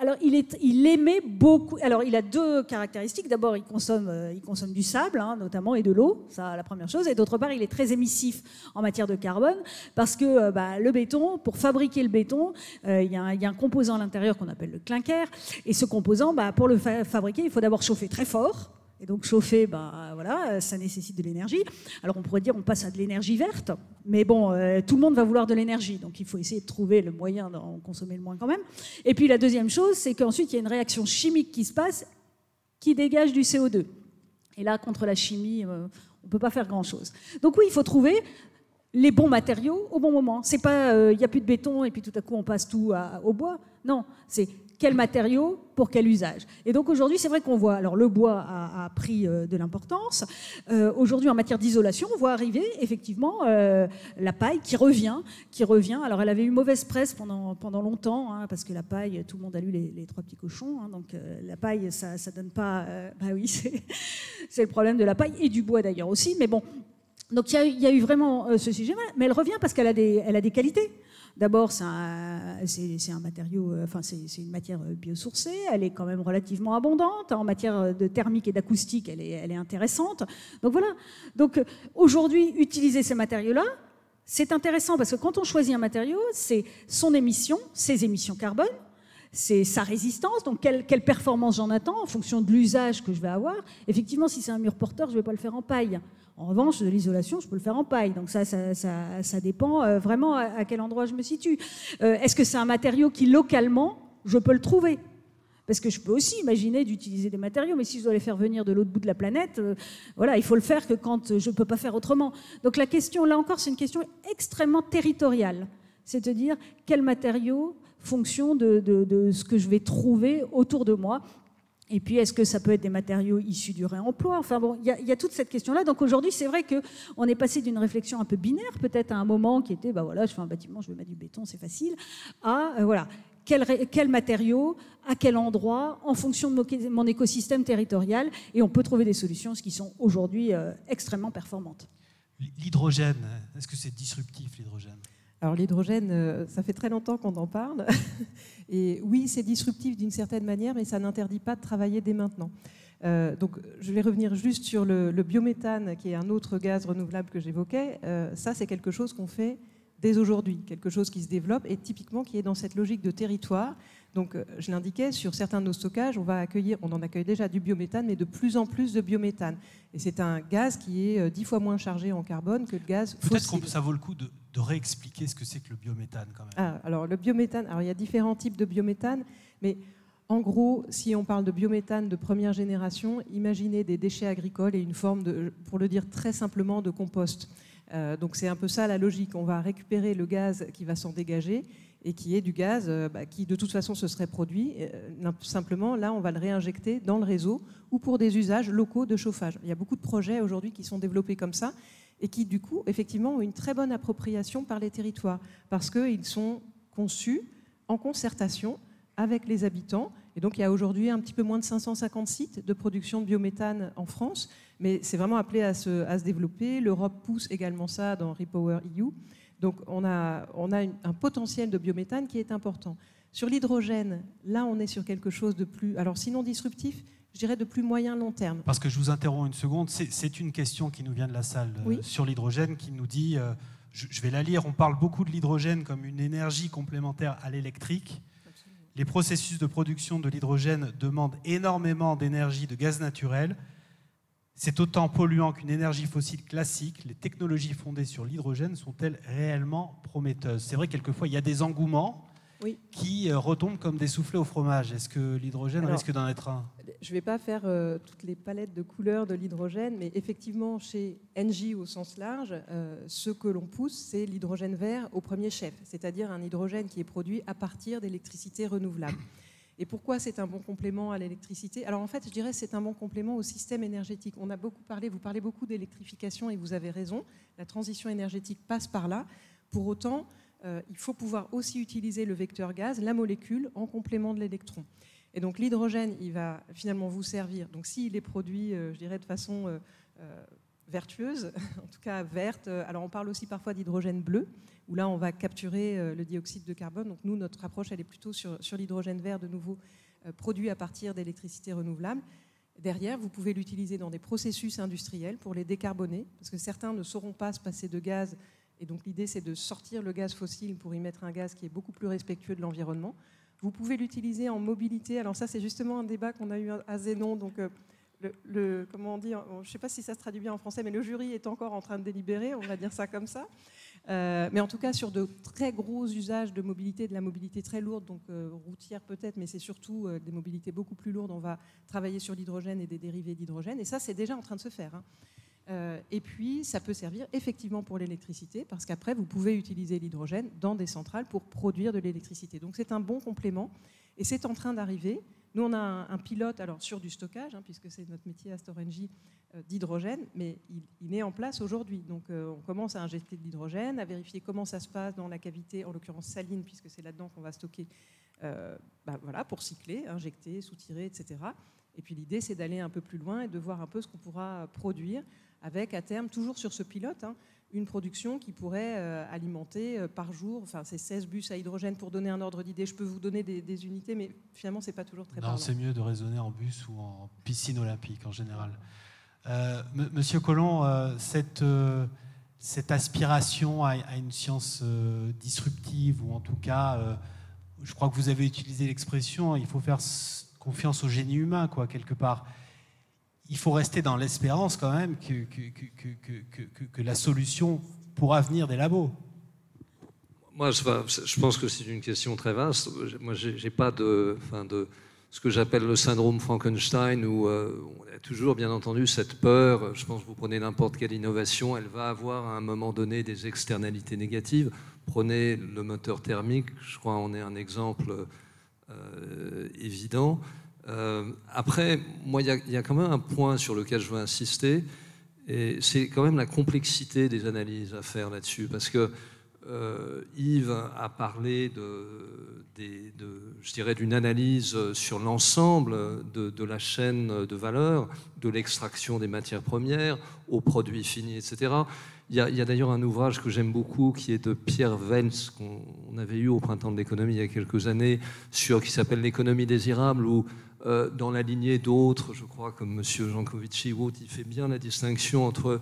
Alors, il émet beaucoup. Alors, il a deux caractéristiques. D'abord, il consomme du sable, notamment, et de l'eau. Ça, la première chose. Et d'autre part, il est très émissif en matière de carbone, parce que le béton, pour fabriquer le béton, il y a un composant à l'intérieur qu'on appelle le clinker. Et ce composant, pour le fabriquer, il faut d'abord chauffer très fort. Et donc chauffer, ça nécessite de l'énergie. Alors on pourrait dire on passe à de l'énergie verte, mais bon, tout le monde va vouloir de l'énergie, donc il faut essayer de trouver le moyen d'en consommer le moins quand même. Et puis la deuxième chose, c'est qu'ensuite il y a une réaction chimique qui se passe, qui dégage du CO2. Et là, contre la chimie, on ne peut pas faire grand-chose. Donc oui, il faut trouver les bons matériaux au bon moment. C'est pas, il n'y a plus de béton et puis tout à coup on passe tout au bois. Non, c'est quel matériau pour quel usage. Et donc aujourd'hui, c'est vrai qu'on voit, alors le bois a pris de l'importance. Aujourd'hui, en matière d'isolation, on voit arriver effectivement la paille qui revient. Alors elle avait eu mauvaise presse pendant longtemps, parce que la paille, tout le monde a lu les Trois Petits Cochons, donc la paille, ça donne pas... oui, c'est le problème de la paille et du bois d'ailleurs aussi, mais bon. Donc il y a eu vraiment ce sujet-là, mais elle revient parce qu'elle a des qualités. D'abord, c'est un matériau, c'est une matière biosourcée, elle est quand même relativement abondante. En matière de thermique et d'acoustique, elle est intéressante. Donc voilà. Donc aujourd'hui, utiliser ces matériaux-là, c'est intéressant parce que quand on choisit un matériau, c'est son émission, ses émissions carbone, c'est sa résistance, donc quelle performance j'en attends en fonction de l'usage que je vais avoir. Effectivement, si c'est un mur porteur, je ne vais pas le faire en paille. En revanche, de l'isolation, je peux le faire en paille. Donc ça dépend vraiment à quel endroit je me situe. Est-ce que c'est un matériau qui, localement, je peux le trouver ? Parce que je peux aussi imaginer d'utiliser des matériaux, mais si je dois les faire venir de l'autre bout de la planète, il faut le faire que quand je ne peux pas faire autrement. Donc la question, là encore, c'est une question extrêmement territoriale. C'est-à-dire, quel matériau, fonction de ce que je vais trouver autour de moi. Et puis, est-ce que ça peut être des matériaux issus du réemploi? Enfin bon, il y a toute cette question-là. Donc aujourd'hui, c'est vrai qu'on est passé d'une réflexion un peu binaire, peut-être à un moment qui était, je fais un bâtiment, je vais mettre du béton, c'est facile, à, quel matériau, à quel endroit, en fonction de mon écosystème territorial. Et on peut trouver des solutions qui sont aujourd'hui extrêmement performantes. L'hydrogène, est-ce que c'est disruptif, l'hydrogène? Alors l'hydrogène, ça fait très longtemps qu'on en parle. Et oui, c'est disruptif d'une certaine manière, mais ça n'interdit pas de travailler dès maintenant. Donc, je vais revenir juste sur le biométhane, qui est un autre gaz renouvelable que j'évoquais. Ça, c'est quelque chose qu'on fait dès aujourd'hui, quelque chose qui se développe et typiquement qui est dans cette logique de territoire. Donc, je l'indiquais, sur certains de nos stockages, on en accueille déjà du biométhane, mais de plus en plus de biométhane. Et c'est un gaz qui est 10 fois moins chargé en carbone que le gaz fossile. Peut-être que ça vaut le coup de réexpliquer ce que c'est que le biométhane quand même. Alors, le biométhane, il y a différents types de biométhane, mais en gros, si on parle de biométhane de première génération, imaginez des déchets agricoles et une forme, pour le dire très simplement, de compost. Donc c'est un peu ça la logique. On va récupérer le gaz qui va s'en dégager et qui est du gaz qui de toute façon se serait produit. Simplement, là, on va le réinjecter dans le réseau ou pour des usages locaux de chauffage. Il y a beaucoup de projets aujourd'hui qui sont développés comme ça et qui, du coup, effectivement, ont une très bonne appropriation par les territoires parce qu'ils sont conçus en concertation avec les habitants. Et donc, il y a aujourd'hui un petit peu moins de 550 sites de production de biométhane en France, mais c'est vraiment appelé à se développer. L'Europe pousse également ça dans Repower EU. Donc, on a un potentiel de biométhane qui est important. Sur l'hydrogène, là, on est sur quelque chose de plus, alors sinon disruptif, je dirais de plus moyen-long terme. Parce que je vous interromps une seconde, c'est une question qui nous vient de la salle oui. Sur l'hydrogène qui nous dit, je vais la lire, on parle beaucoup de l'hydrogène comme une énergie complémentaire à l'électrique. Les processus de production de l'hydrogène demandent énormément d'énergie de gaz naturel. C'est autant polluant qu'une énergie fossile classique. Les technologies fondées sur l'hydrogène sont-elles réellement prometteuses? C'est vrai, quelquefois, il y a des engouements oui. qui retombent comme des soufflets au fromage. Est-ce que l'hydrogène risque d'en être un? Je ne vais pas faire toutes les palettes de couleurs de l'hydrogène, mais effectivement, chez Engie au sens large, ce que l'on pousse, c'est l'hydrogène vert au premier chef, c'est-à-dire un hydrogène qui est produit à partir d'électricité renouvelable. Et pourquoi c'est un bon complément à l'électricité? Alors en fait, je dirais que c'est un bon complément au système énergétique. On a beaucoup parlé, vous parlez beaucoup d'électrification et vous avez raison, la transition énergétique passe par là. Pour autant, il faut pouvoir aussi utiliser le vecteur gaz, la molécule, en complément de l'électron. Et donc l'hydrogène, il va finalement vous servir. Donc s'il est produit, je dirais, de façon vertueuse, en tout cas verte, alors on parle aussi parfois d'hydrogène bleu, où là on va capturer le dioxyde de carbone. Donc nous, notre approche, elle est plutôt sur l'hydrogène vert, de nouveau produit à partir d'électricité renouvelable. Derrière, vous pouvez l'utiliser dans des processus industriels pour les décarboner, parce que certains ne sauront pas se passer de gaz. Et donc l'idée, c'est de sortir le gaz fossile pour y mettre un gaz qui est beaucoup plus respectueux de l'environnement. Vous pouvez l'utiliser en mobilité. Alors ça, c'est justement un débat qu'on a eu à Zénon. Donc, comment on dit, je ne sais pas si ça se traduit bien en français, mais le jury est encore en train de délibérer, on va dire ça comme ça. Mais en tout cas, sur de très gros usages de mobilité, de la mobilité très lourde, donc routière peut-être, mais c'est surtout des mobilités beaucoup plus lourdes. On va travailler sur l'hydrogène et des dérivés d'hydrogène. Et ça, c'est déjà en train de se faire. Hein. Et puis, ça peut servir effectivement pour l'électricité, parce qu'après, vous pouvez utiliser l'hydrogène dans des centrales pour produire de l'électricité. Donc, c'est un bon complément, et c'est en train d'arriver. Nous, on a un pilote alors, sur du stockage, hein, puisque c'est notre métier à Storengy, d'hydrogène, mais il est en place aujourd'hui. Donc, on commence à injecter de l'hydrogène, à vérifier comment ça se passe dans la cavité, en l'occurrence saline, puisque c'est là-dedans qu'on va stocker, voilà, pour cycler, injecter, soutirer, etc. Et puis, l'idée, c'est d'aller un peu plus loin et de voir un peu ce qu'on pourra produire, avec à terme, toujours sur ce pilote, hein, une production qui pourrait alimenter par jour, enfin c'est 16 bus à hydrogène pour donner un ordre d'idée. Je peux vous donner des unités, mais finalement c'est pas toujours très parlant. Non, c'est mieux de raisonner en bus ou en piscine olympique en général. Monsieur Collomb, cette aspiration à une science disruptive, ou en tout cas, je crois que vous avez utilisé l'expression, il faut faire confiance au génie humain, quoi, quelque part. Il faut rester dans l'espérance quand même que la solution pourra venir des labos. Moi, je pense que c'est une question très vaste. Moi, j'ai pas de ce que j'appelle le syndrome Frankenstein, où on a toujours, bien entendu, cette peur. Je pense que vous prenez n'importe quelle innovation, elle va avoir à un moment donné des externalités négatives. Prenez le moteur thermique, je crois qu'on est un exemple évident. Après, moi, il y a quand même un point sur lequel je veux insister, et c'est quand même la complexité des analyses à faire là-dessus, parce que Yves a parlé je dirais, d'une analyse sur l'ensemble de la chaîne de valeur, de l'extraction des matières premières aux produits finis, etc. Il y a d'ailleurs un ouvrage que j'aime beaucoup qui est de Pierre Vence, qu'on avait eu au Printemps de l'économie il y a quelques années, qui s'appelle L'économie désirable, où dans la lignée d'autres, je crois, comme M. Jancovici ou autre, il fait bien la distinction entre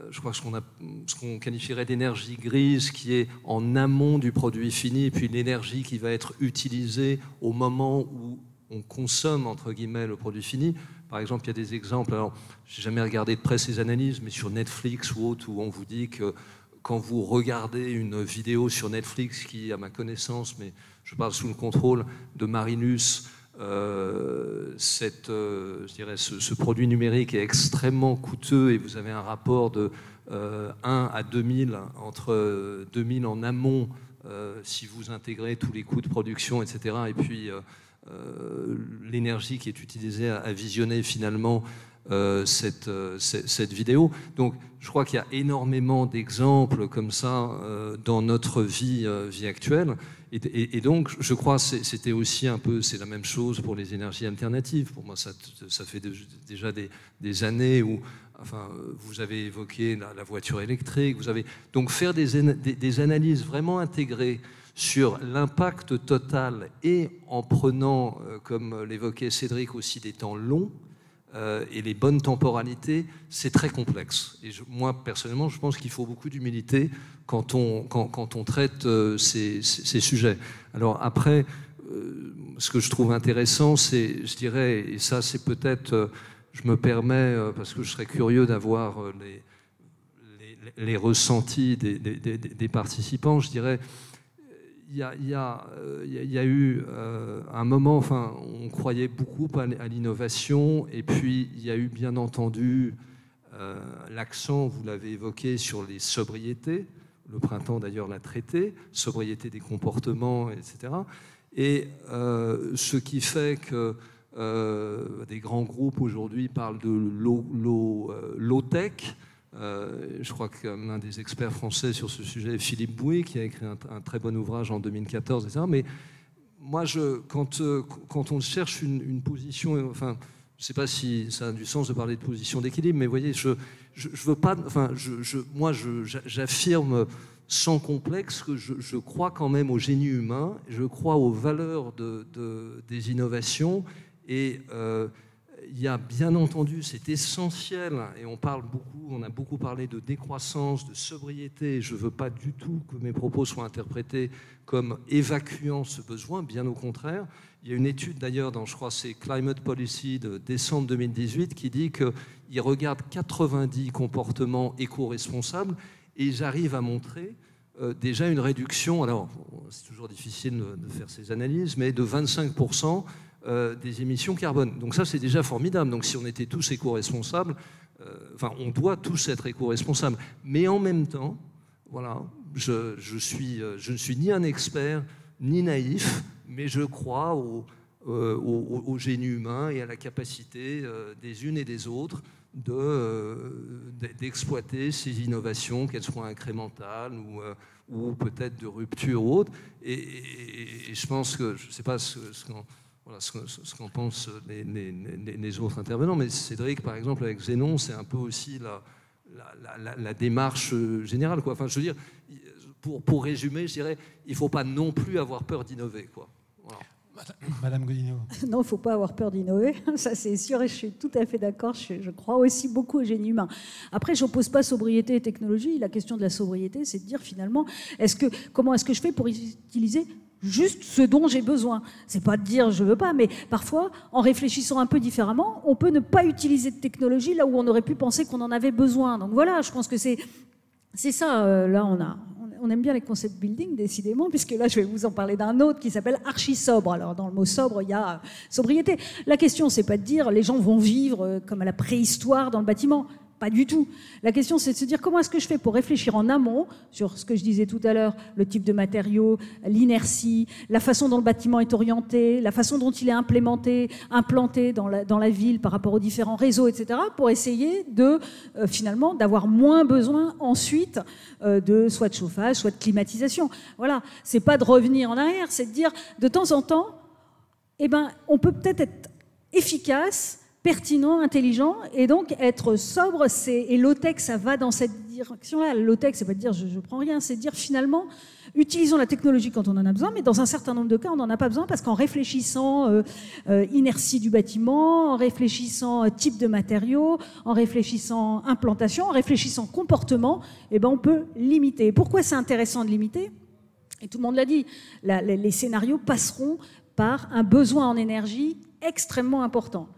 je crois ce qu'on qualifierait d'énergie grise qui est en amont du produit fini et puis l'énergie qui va être utilisée au moment où on consomme entre guillemets le produit fini. Par exemple, il y a des exemples, alors je n'ai jamais regardé de près ces analyses, mais sur Netflix ou autre, où on vous dit que quand vous regardez une vidéo sur Netflix qui, à ma connaissance, mais je parle sous le contrôle de Marinus, je dirais, ce produit numérique est extrêmement coûteux et vous avez un rapport de 1 à 2000, entre 2000 en amont si vous intégrez tous les coûts de production, etc. Et puis l'énergie qui est utilisée à visionner finalement cette vidéo. Donc je crois qu'il y a énormément d'exemples comme ça dans notre vie actuelle. Et donc, je crois que c'était aussi un peu, c'est la même chose pour les énergies alternatives. Pour moi, ça fait déjà des années où, enfin, vous avez évoqué la voiture électrique. Donc faire des analyses vraiment intégrées sur l'impact total et en prenant, comme l'évoquait Cédric, aussi des temps longs et les bonnes temporalités, c'est très complexe. Et moi, personnellement, je pense qu'il faut beaucoup d'humilité quand on traite ces sujets. Alors après, ce que je trouve intéressant, c'est, je dirais, et ça c'est peut-être, je me permets, parce que je serais curieux d'avoir les ressentis des participants, je dirais, il y a eu un moment, enfin, on croyait beaucoup à l'innovation, et puis il y a eu bien entendu l'accent, vous l'avez évoqué, sur les sobriétés. Le printemps d'ailleurs l'a traité, sobriété des comportements, etc. Et ce qui fait que des grands groupes aujourd'hui parlent de low-tech. Je crois que l'un des experts français sur ce sujet est Philippe Boué, qui a écrit un très bon ouvrage en 2014, etc. Mais moi, quand on cherche une position, enfin, je ne sais pas si ça a du sens de parler de position d'équilibre, mais vous voyez, je veux pas, enfin, moi, j'affirme sans complexe que je crois quand même au génie humain, je crois aux valeurs des innovations, et il y a bien entendu, c'est essentiel, et on a beaucoup parlé de décroissance, de sobriété. Je ne veux pas du tout que mes propos soient interprétés comme évacuant ce besoin, bien au contraire. Il y a une étude d'ailleurs dans, je crois, c'est Climate Policy de décembre 2018 qui dit qu'ils regardent 90 comportements éco-responsables et ils arrivent à montrer déjà une réduction, alors c'est toujours difficile de faire ces analyses, mais de 25% des émissions carbone. Donc ça, c'est déjà formidable. Donc si on était tous éco-responsables, enfin, on doit tous être éco-responsables. Mais en même temps, voilà, je ne suis ni un expert, ni naïf, mais je crois au génie humain et à la capacité des unes et des autres d'exploiter ces innovations, qu'elles soient incrémentales ou peut-être de rupture ou autre. Et je pense que, je ne sais pas ce qu'en pensent les autres intervenants, mais Cédric, par exemple, avec Zénon, c'est un peu aussi la démarche générale, quoi. Enfin, je veux dire, pour résumer, je dirais, il ne faut pas non plus avoir peur d'innover, quoi. Voilà. Madame Godinot. Non, il ne faut pas avoir peur d'innover, ça c'est sûr, et je suis tout à fait d'accord, je crois aussi beaucoup au génie humain. Après, je n'oppose pas sobriété et technologie, la question de la sobriété, c'est de dire finalement, comment est-ce que je fais pour utiliser juste ce dont j'ai besoin. C'est pas de dire je veux pas, mais parfois, en réfléchissant un peu différemment, on peut ne pas utiliser de technologie là où on aurait pu penser qu'on en avait besoin. Donc voilà, je pense que c'est ça. Là, on aime bien les concept building, décidément, puisque là, je vais vous en parler d'un autre qui s'appelle archi-sobre. Alors, dans le mot sobre, il y a sobriété. La question, c'est pas de dire les gens vont vivre comme à la préhistoire dans le bâtiment. Pas du tout. La question, c'est de se dire comment est-ce que je fais pour réfléchir en amont sur ce que je disais tout à l'heure, le type de matériaux, l'inertie, la façon dont le bâtiment est orienté, la façon dont il est implanté dans la ville par rapport aux différents réseaux, etc., pour essayer de, finalement, d'avoir moins besoin ensuite de soit de chauffage, soit de climatisation. Voilà. C'est pas de revenir en arrière, c'est de dire, de temps en temps, eh ben, on peut peut-être être efficace, pertinent, intelligent, et donc être sobre, et low-tech, ça va dans cette direction-là. Low-tech, c'est pas de dire je prends rien, c'est de dire finalement, utilisons la technologie quand on en a besoin, mais dans un certain nombre de cas, on n'en a pas besoin parce qu'en réfléchissant inertie du bâtiment, en réfléchissant type de matériaux, en réfléchissant implantation, en réfléchissant comportement, eh ben, on peut limiter. Pourquoi c'est intéressant de limiter ? Et tout le monde l'a dit, les scénarios passeront par un besoin en énergie extrêmement important.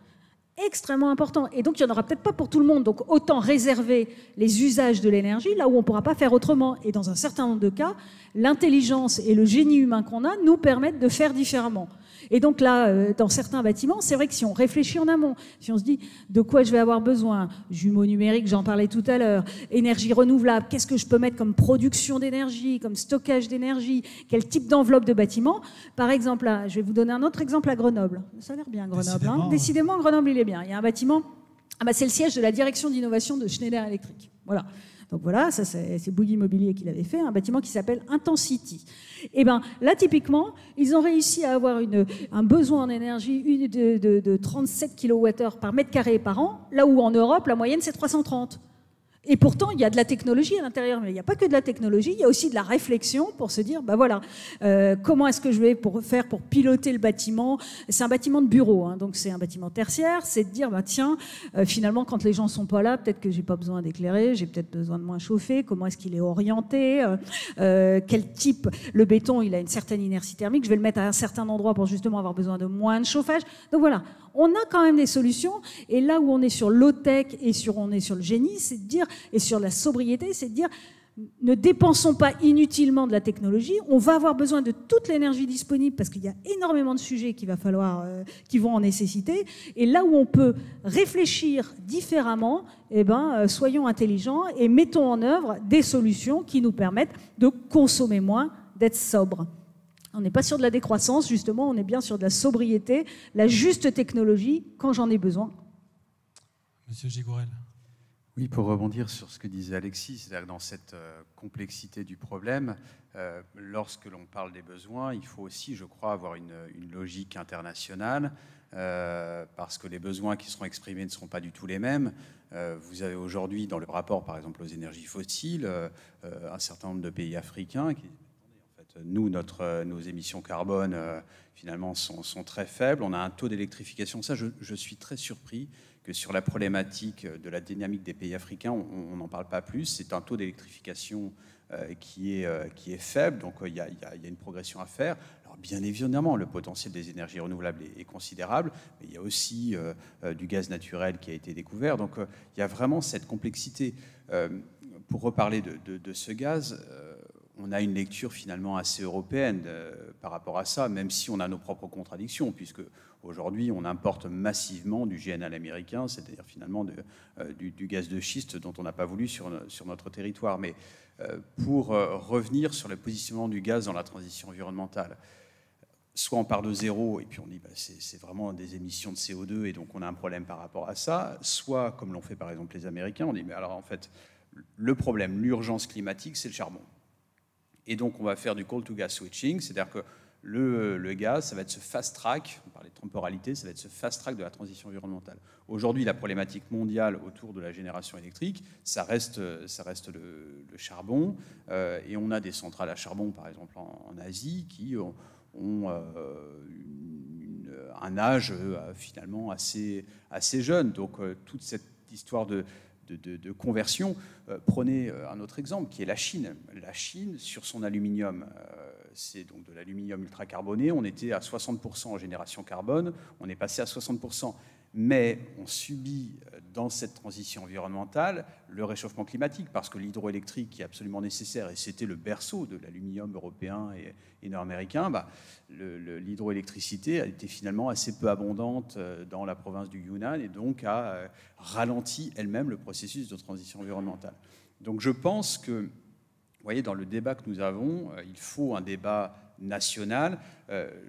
Extrêmement important. Et donc, il n'y en aura peut-être pas pour tout le monde. Donc, autant réserver les usages de l'énergie là où on ne pourra pas faire autrement. Et dans un certain nombre de cas, l'intelligence et le génie humain qu'on a nous permettent de faire différemment. Et donc là, dans certains bâtiments, c'est vrai que si on réfléchit en amont, si on se dit de quoi je vais avoir besoin, jumeaux numériques, j'en parlais tout à l'heure, énergie renouvelable, qu'est-ce que je peux mettre comme production d'énergie, comme stockage d'énergie, quel type d'enveloppe de bâtiment. Par exemple, là, je vais vous donner un autre exemple à Grenoble. Ça a l'air bien, Grenoble. Décidément, Grenoble, il est bien. Il y a un bâtiment, c'est le siège de la direction d'innovation de Schneider Electric. Voilà. Donc voilà, ça c'est Bouygues Immobilier qui l'avait fait, un bâtiment qui s'appelle Intensity. Et bien là, typiquement, ils ont réussi à avoir un besoin en énergie de 37 kWh par mètre carré par an, là où en Europe, la moyenne, c'est 330. Et pourtant, il y a de la technologie à l'intérieur, mais il n'y a pas que de la technologie, il y a aussi de la réflexion pour se dire, voilà, comment est-ce que je vais faire pour piloter le bâtiment ? C'est un bâtiment de bureau, hein, donc c'est un bâtiment tertiaire, c'est de dire, tiens, finalement, quand les gens ne sont pas là, peut-être que j'ai pas besoin d'éclairer, j'ai peut-être besoin de moins chauffer, comment est-ce qu'il est orienté, quel type, le béton, il a une certaine inertie thermique, je vais le mettre à un certain endroit pour justement avoir besoin de moins de chauffage. Donc voilà, on a quand même des solutions, et là où on est sur low-tech et on est sur le génie, c'est de dire, et sur la sobriété, c'est de dire ne dépensons pas inutilement de la technologie, on va avoir besoin de toute l'énergie disponible parce qu'il y a énormément de sujets qui vont en nécessiter, et là où on peut réfléchir différemment, soyons intelligents et mettons en œuvre des solutions qui nous permettent de consommer moins, d'être sobre. On n'est pas sur de la décroissance, justement, on est bien sur de la sobriété, la juste technologie quand j'en ai besoin. Monsieur Gigourel. Oui, pour rebondir sur ce que disait Alexis, c'est-à-dire que dans cette complexité du problème, lorsque l'on parle des besoins, il faut aussi, je crois, avoir une logique internationale, parce que les besoins qui seront exprimés ne seront pas du tout les mêmes. Vous avez aujourd'hui, dans le rapport, par exemple, aux énergies fossiles, un certain nombre de pays africains qui... Nous, nos émissions carbone, finalement, sont très faibles. On a un taux d'électrification. Ça, je suis très surpris que sur la problématique de la dynamique des pays africains, on n'en parle pas plus. C'est un taux d'électrification qui est faible, donc il y a une progression à faire. Alors, bien évidemment, le potentiel des énergies renouvelables est considérable, mais il y a aussi du gaz naturel qui a été découvert. Donc, il y a vraiment cette complexité. Pour reparler de ce gaz... on a une lecture finalement assez européenne par rapport à ça, même si on a nos propres contradictions, puisque aujourd'hui on importe massivement du GNL américain, c'est-à-dire finalement du gaz de schiste dont on n'a pas voulu sur notre territoire. Mais pour revenir sur le positionnement du gaz dans la transition environnementale, soit on part de zéro et puis on dit c'est vraiment des émissions de CO2 et donc on a un problème par rapport à ça, soit comme l'ont fait par exemple les Américains, on dit mais alors en fait le problème, l'urgence climatique, c'est le charbon. Et donc, on va faire du coal-to-gas switching, c'est-à-dire que le gaz, ça va être ce fast-track, on parlait de temporalité, ça va être ce fast-track de la transition environnementale. Aujourd'hui, la problématique mondiale autour de la génération électrique, ça reste le charbon, et on a des centrales à charbon, par exemple, en Asie, qui ont un âge finalement assez jeune. Donc, toute cette histoire de conversion. Prenez un autre exemple qui est la Chine. La Chine, sur son aluminium, c'est donc de l'aluminium ultracarboné. On était à 60% en génération carbone, on est passé à 60%. Mais on subit dans cette transition environnementale le réchauffement climatique, parce que l'hydroélectrique qui est absolument nécessaire, et c'était le berceau de l'aluminium européen et nord-américain, l'hydroélectricité a été finalement assez peu abondante dans la province du Yunnan et donc a ralenti elle-même le processus de transition environnementale. Donc je pense que, vous voyez, dans le débat que nous avons, il faut un débat national.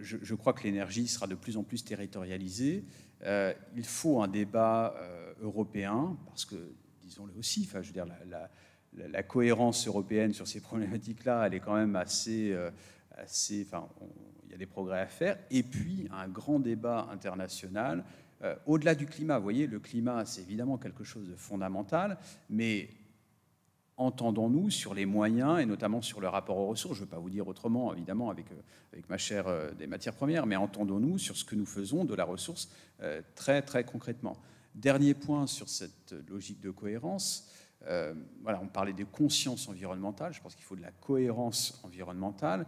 Je crois que l'énergie sera de plus en plus territorialisée. Il faut un débat européen, parce que, disons-le aussi, je veux dire, la cohérence européenne sur ces problématiques-là, elle est quand même assez il y a des progrès à faire. Et puis, un grand débat international, au-delà du climat. Vous voyez, le climat, c'est évidemment quelque chose de fondamental, mais entendons-nous sur les moyens et notamment sur le rapport aux ressources. Je ne veux pas vous dire autrement, évidemment, avec ma chère des matières premières, mais entendons-nous sur ce que nous faisons de la ressource très, très concrètement. Dernier point sur cette logique de cohérence. Voilà, on parlait de conscience environnementale. Je pense qu'il faut de la cohérence environnementale.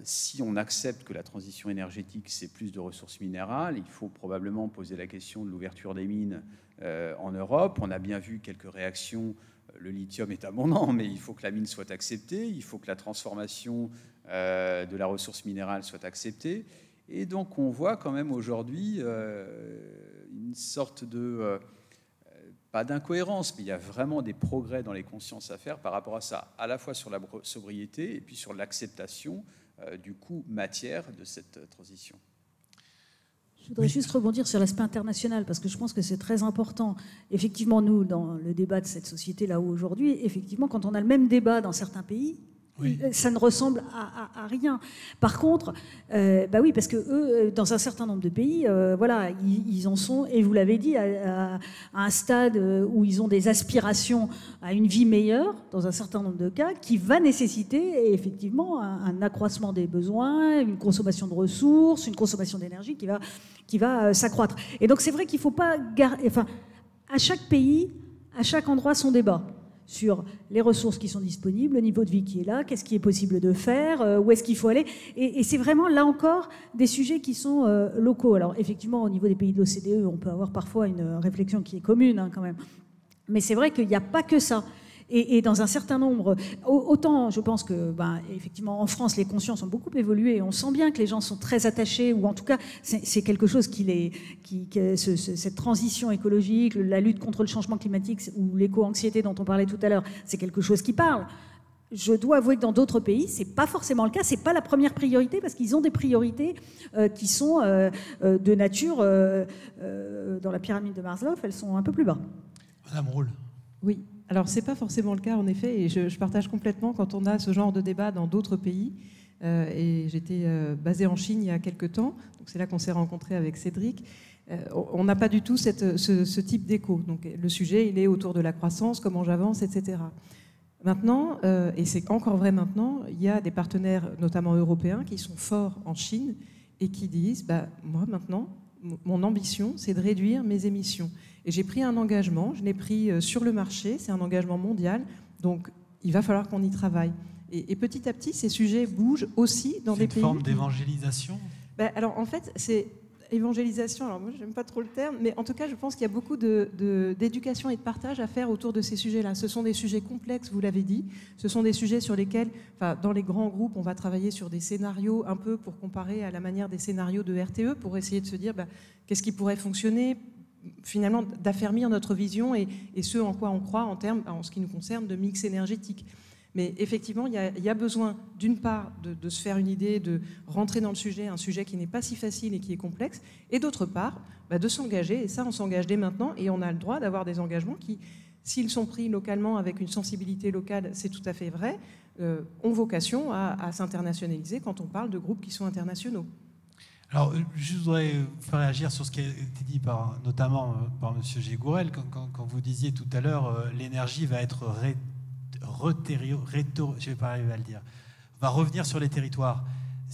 Si on accepte que la transition énergétique, c'est plus de ressources minérales, il faut probablement poser la question de l'ouverture des mines en Europe. On a bien vu quelques réactions. Le lithium est abondant, mais il faut que la mine soit acceptée, il faut que la transformation de la ressource minérale soit acceptée. Et donc on voit quand même aujourd'hui une sorte de... pas d'incohérence, mais il y a vraiment des progrès dans les consciences à faire par rapport à ça, à la fois sur la sobriété et puis sur l'acceptation du coût matière de cette transition. Je voudrais juste rebondir sur l'aspect international, parce que je pense que c'est très important. Effectivement, nous, dans le débat de cette société là-haut aujourd'hui, effectivement, quand on a le même débat dans certains pays, oui, ça ne ressemble à rien. Par contre, oui, parce que eux, dans un certain nombre de pays, voilà, ils en sont, et vous l'avez dit, à un stade où ils ont des aspirations à une vie meilleure, dans un certain nombre de cas, qui va nécessiter effectivement un accroissement des besoins, une consommation de ressources, une consommation d'énergie qui va s'accroître. Et donc c'est vrai qu'il ne faut pas... à chaque pays, à chaque endroit, son débat sur les ressources qui sont disponibles, le niveau de vie qui est là, qu'est-ce qui est possible de faire, où est-ce qu'il faut aller. Et c'est vraiment, là encore, des sujets qui sont locaux. Alors, effectivement, au niveau des pays de l'OCDE, on peut avoir parfois une réflexion qui est commune, quand même. Mais c'est vrai qu'il n'y a pas que ça. Et dans un certain nombre... Autant, je pense que, effectivement, en France, les consciences ont beaucoup évolué. On sent bien que les gens sont très attachés, ou en tout cas, c'est quelque chose cette transition écologique, la lutte contre le changement climatique, ou l'éco-anxiété dont on parlait tout à l'heure, c'est quelque chose qui parle. Je dois avouer que dans d'autres pays, ce n'est pas forcément le cas. Ce n'est pas la première priorité, parce qu'ils ont des priorités qui sont de nature... dans la pyramide de Maslow, elles sont un peu plus bas. Madame Roule. Oui. Alors, ce n'est pas forcément le cas, en effet, et je partage complètement quand on a ce genre de débat dans d'autres pays. Et j'étais basée en Chine il y a quelques temps, donc c'est là qu'on s'est rencontrés avec Cédric. On n'a pas du tout ce type d'écho. Donc, le sujet, il est autour de la croissance, comment j'avance, etc. Maintenant, et c'est encore vrai maintenant, il y a des partenaires, notamment européens, qui sont forts en Chine et qui disent moi, maintenant, mon ambition, c'est de réduire mes émissions. Et j'ai pris un engagement, je l'ai pris sur le marché, c'est un engagement mondial, donc il va falloir qu'on y travaille. Et petit à petit, ces sujets bougent aussi dans des pays... C'est une forme d'évangélisation ? Alors en fait, c'est évangélisation, alors moi j'aime pas trop le terme, mais en tout cas je pense qu'il y a beaucoup d'éducation et de partage à faire autour de ces sujets-là. Ce sont des sujets complexes, vous l'avez dit, ce sont des sujets sur lesquels, dans les grands groupes, on va travailler sur des scénarios un peu pour comparer à la manière des scénarios de RTE, pour essayer de se dire qu'est-ce qui pourrait fonctionner, finalement d'affermir notre vision et ce en quoi on croit en ce qui nous concerne de mix énergétique. Mais effectivement, il y a besoin, d'une part, de se faire une idée, de rentrer dans le sujet, un sujet qui n'est pas si facile et qui est complexe, et d'autre part, de s'engager, et ça, on s'engage dès maintenant, et on a le droit d'avoir des engagements qui, s'ils sont pris localement avec une sensibilité locale, c'est tout à fait vrai, ont vocation à s'internationaliser quand on parle de groupes qui sont internationaux. Alors, je voudrais vous faire réagir sur ce qui a été dit notamment par M. Gégourel, quand vous disiez tout à l'heure l'énergie va être je vais pas arriver à le dire, va revenir sur les territoires.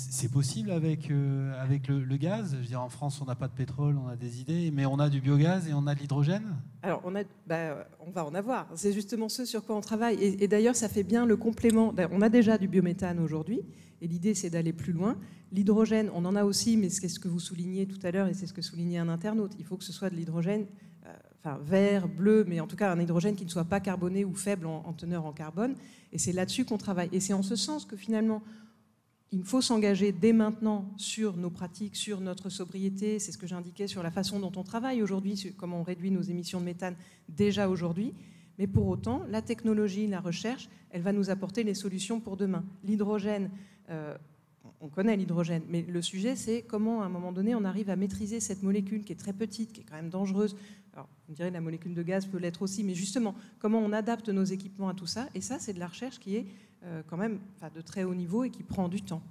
C'est possible avec le gaz? Je veux dire, en France, on n'a pas de pétrole, on a des idées, mais on a du biogaz et on a de l'hydrogène? Alors, on va en avoir. C'est justement ce sur quoi on travaille. Et d'ailleurs, ça fait bien le complément. On a déjà du biométhane aujourd'hui, et l'idée, c'est d'aller plus loin. L'hydrogène, on en a aussi, mais c'est ce que vous soulignez tout à l'heure, et c'est ce que soulignait un internaute. Il faut que ce soit de l'hydrogène vert, bleu, mais en tout cas un hydrogène qui ne soit pas carboné ou faible en teneur en carbone. Et c'est là-dessus qu'on travaille. Et c'est en ce sens que finalement, il faut s'engager dès maintenant sur nos pratiques, sur notre sobriété. C'est ce que j'indiquais sur la façon dont on travaille aujourd'hui, sur comment on réduit nos émissions de méthane déjà aujourd'hui. Mais pour autant, la technologie, la recherche, elle va nous apporter les solutions pour demain. L'hydrogène, on connaît l'hydrogène, mais le sujet, c'est comment, à un moment donné, on arrive à maîtriser cette molécule qui est très petite, qui est quand même dangereuse. Alors, on dirait que la molécule de gaz peut l'être aussi, mais justement, comment on adapte nos équipements à tout ça. Et ça, c'est de la recherche qui est quand même de très haut niveau et qui prend du temps.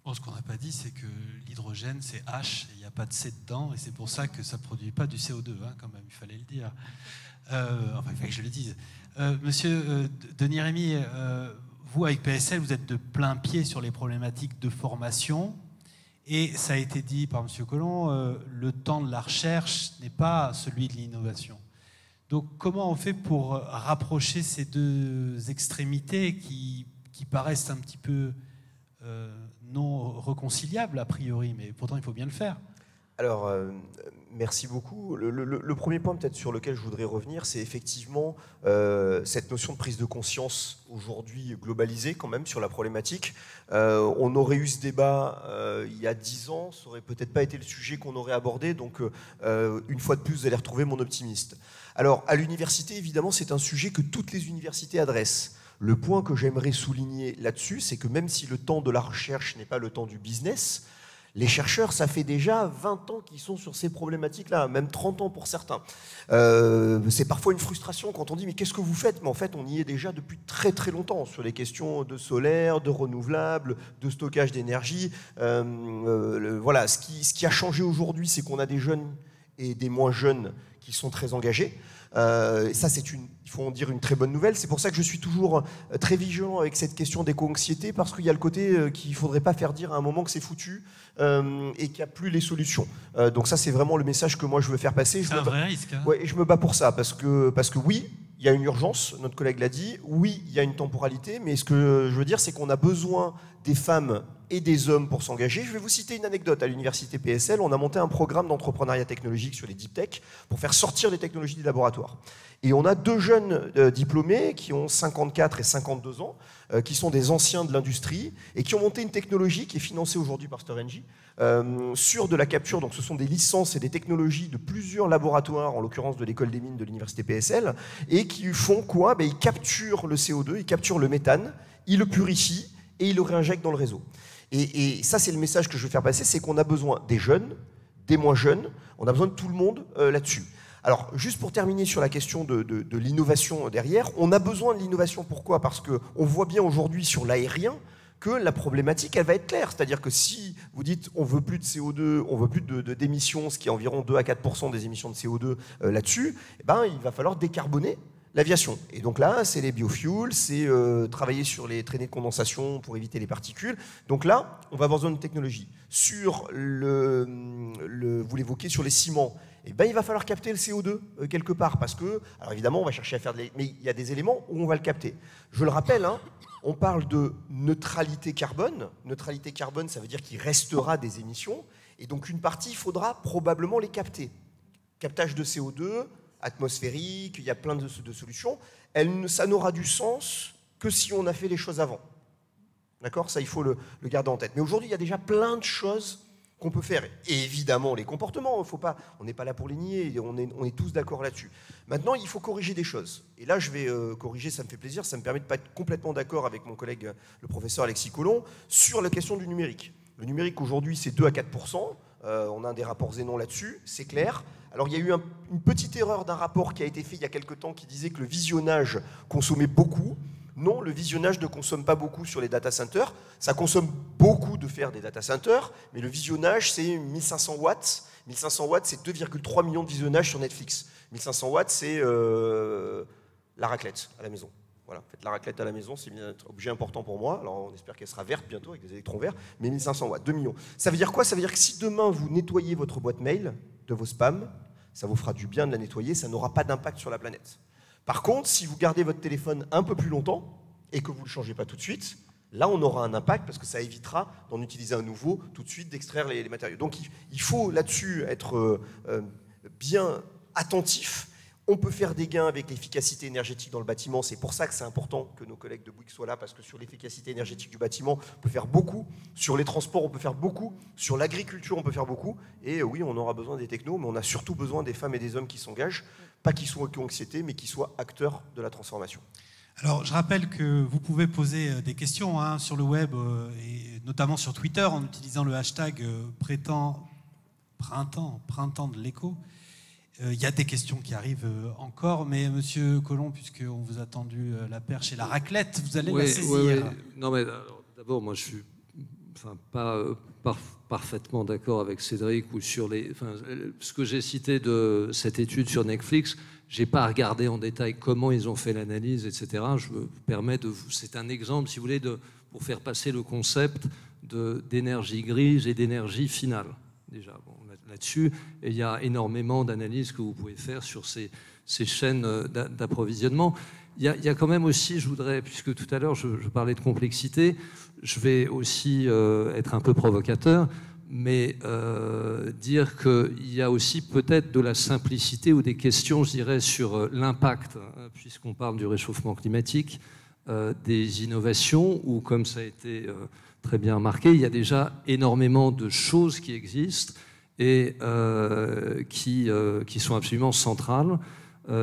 Bon, ce qu'on n'a pas dit, c'est que l'hydrogène, c'est H, il n'y a pas de C dedans, et c'est pour ça que ça ne produit pas du CO2, hein, quand même, il fallait le dire. Enfin, il fallait que je le dise. Monsieur Denis Rémy, vous, avec PSL, vous êtes de plein pied sur les problématiques de formation, et ça a été dit par monsieur Collomb, le temps de la recherche n'est pas celui de l'innovation. Donc, comment on fait pour rapprocher ces deux extrémités qui paraissent un petit peu non réconciliables a priori, mais pourtant il faut bien le faire? Alors, merci beaucoup. Le premier point peut-être sur lequel je voudrais revenir, c'est effectivement cette notion de prise de conscience aujourd'hui globalisée quand même sur la problématique. On aurait eu ce débat il y a 10 ans, ça n'aurait peut-être pas été le sujet qu'on aurait abordé, donc une fois de plus, vous allez retrouver mon optimiste. Alors, à l'université, évidemment, c'est un sujet que toutes les universités adressent. Le point que j'aimerais souligner là-dessus, c'est que même si le temps de la recherche n'est pas le temps du business, les chercheurs, ça fait déjà 20 ans qu'ils sont sur ces problématiques-là, même 30 ans pour certains. C'est parfois une frustration quand on dit « mais qu'est-ce que vous faites ?» Mais en fait, on y est déjà depuis très très longtemps sur les questions de solaire, de renouvelables, de stockage d'énergie. Voilà, ce qui a changé aujourd'hui, c'est qu'on a des jeunes et des moins jeunes qui sont très engagés. Ça, il faut en dire une très bonne nouvelle. C'est pour ça que je suis toujours très vigilant avec cette question d'éco-anxiété, parce qu'il y a le côté qu'il ne faudrait pas faire dire à un moment que c'est foutu et qu'il n'y a plus les solutions. Donc ça, c'est vraiment le message que moi je veux faire passer. C'est un vrai risque. Hein. Ouais, et je me bats pour ça, parce que oui, il y a une urgence, notre collègue l'a dit, oui, il y a une temporalité, mais ce que je veux dire, c'est qu'on a besoin des femmes et des hommes pour s'engager. Je vais vous citer une anecdote. À l'université PSL, on a monté un programme d'entrepreneuriat technologique sur les deep tech pour faire sortir les technologies des laboratoires. Et on a 2 jeunes diplômés qui ont 54 et 52 ans, qui sont des anciens de l'industrie et qui ont monté une technologie qui est financée aujourd'hui par Storengy sur de la capture. Donc ce sont des licences et des technologies de plusieurs laboratoires, en l'occurrence de l'école des mines de l'université PSL, et qui font quoi? Ils capturent le CO2, ils capturent le méthane, ils le purifient et ils le réinjectent dans le réseau. Et ça, c'est le message que je veux faire passer, c'est qu'on a besoin des jeunes, des moins jeunes, on a besoin de tout le monde là-dessus. Alors, juste pour terminer sur la question de l'innovation derrière, on a besoin de l'innovation, pourquoi? Parce qu'on voit bien aujourd'hui sur l'aérien que la problématique, elle va être claire. C'est-à-dire que si vous dites on veut plus de CO2, on veut plus d'émissions, ce qui est environ 2 à 4% des émissions de CO2 là-dessus, il va falloir décarboner l'aviation. Et donc là, c'est les biofuels, c'est travailler sur les traînées de condensation pour éviter les particules. Donc là, on va avoir besoin de technologie. Sur vous l'évoquez, sur les ciments, il va falloir capter le CO2 quelque part. Parce que, alors évidemment, on va chercher à faire mais il y a des éléments où on va le capter. Je le rappelle, on parle de neutralité carbone. Neutralité carbone, ça veut dire qu'il restera des émissions. Et donc une partie, il faudra probablement les capter. Captage de CO2, atmosphérique, il y a plein de solutions. Ça n'aura du sens que si on a fait les choses avant. D'accord? Ça, il faut le garder en tête. Mais aujourd'hui, il y a déjà plein de choses qu'on peut faire. Et évidemment, les comportements, on n'est pas là pour les nier, on est tous d'accord là-dessus. Maintenant, il faut corriger des choses. Et là, je vais corriger, ça me fait plaisir, ça me permet de ne pas être complètement d'accord avec mon collègue, le professeur Alexis Collomb, sur la question du numérique. Le numérique, aujourd'hui, c'est 2 à 4%. On a des rapports Zénon là-dessus, c'est clair. Alors, il y a eu une petite erreur d'un rapport qui a été fait il y a quelque temps qui disait que le visionnage consommait beaucoup. Non, le visionnage ne consomme pas beaucoup sur les data centers. Ça consomme beaucoup de faire des data centers, mais le visionnage, c'est 1500 watts. 1500 watts, c'est 2,3 millions de visionnages sur Netflix. 1500 watts, c'est la raclette à la maison. Voilà, faites la raclette à la maison, c'est un objet important pour moi. Alors on espère qu'elle sera verte bientôt avec des électrons verts, mais 1500 watts, 2 millions. Ça veut dire quoi? Ça veut dire que si demain vous nettoyez votre boîte mail de vos spams, ça vous fera du bien de la nettoyer, ça n'aura pas d'impact sur la planète. Par contre, si vous gardez votre téléphone un peu plus longtemps et que vous ne le changez pas tout de suite, là on aura un impact parce que ça évitera d'en utiliser un nouveau tout de suite, d'extraire les matériaux. Donc il faut là-dessus être bien attentif. On peut faire des gains avec l'efficacité énergétique dans le bâtiment. C'est pour ça que c'est important que nos collègues de Bouygues soient là, parce que sur l'efficacité énergétique du bâtiment, on peut faire beaucoup. Sur les transports, on peut faire beaucoup. Sur l'agriculture, on peut faire beaucoup. Et oui, on aura besoin des technos, mais on a surtout besoin des femmes et des hommes qui s'engagent. Pas qui soient qui ont anxiété, mais qui soient acteurs de la transformation. Alors, je rappelle que vous pouvez poser des questions sur le web, et notamment sur Twitter, en utilisant le hashtag printemps de l'écho. Il y a des questions qui arrivent encore, mais Monsieur Collomb, puisqu'on vous a tendu la perche et la raclette, vous allez la saisir. Oui. Non, mais d'abord, moi, je suis pas parfaitement d'accord avec Cédric ou sur ce que j'ai cité de cette étude sur Netflix. J'ai pas regardé en détail comment ils ont fait l'analyse, etc. Je me permets c'est un exemple, si vous voulez, pour faire passer le concept d'énergie grise et d'énergie finale. Déjà, bon, là-dessus, et il y a énormément d'analyses que vous pouvez faire sur ces chaînes d'approvisionnement. Il y a quand même aussi, je voudrais, puisque tout à l'heure je parlais de complexité, je vais aussi être un peu provocateur, mais dire qu'il y a aussi peut-être de la simplicité ou des questions, je dirais, sur l'impact, puisqu'on parle du réchauffement climatique, des innovations, ou comme ça a été très bien remarqué, il y a déjà énormément de choses qui existent et qui sont absolument centrales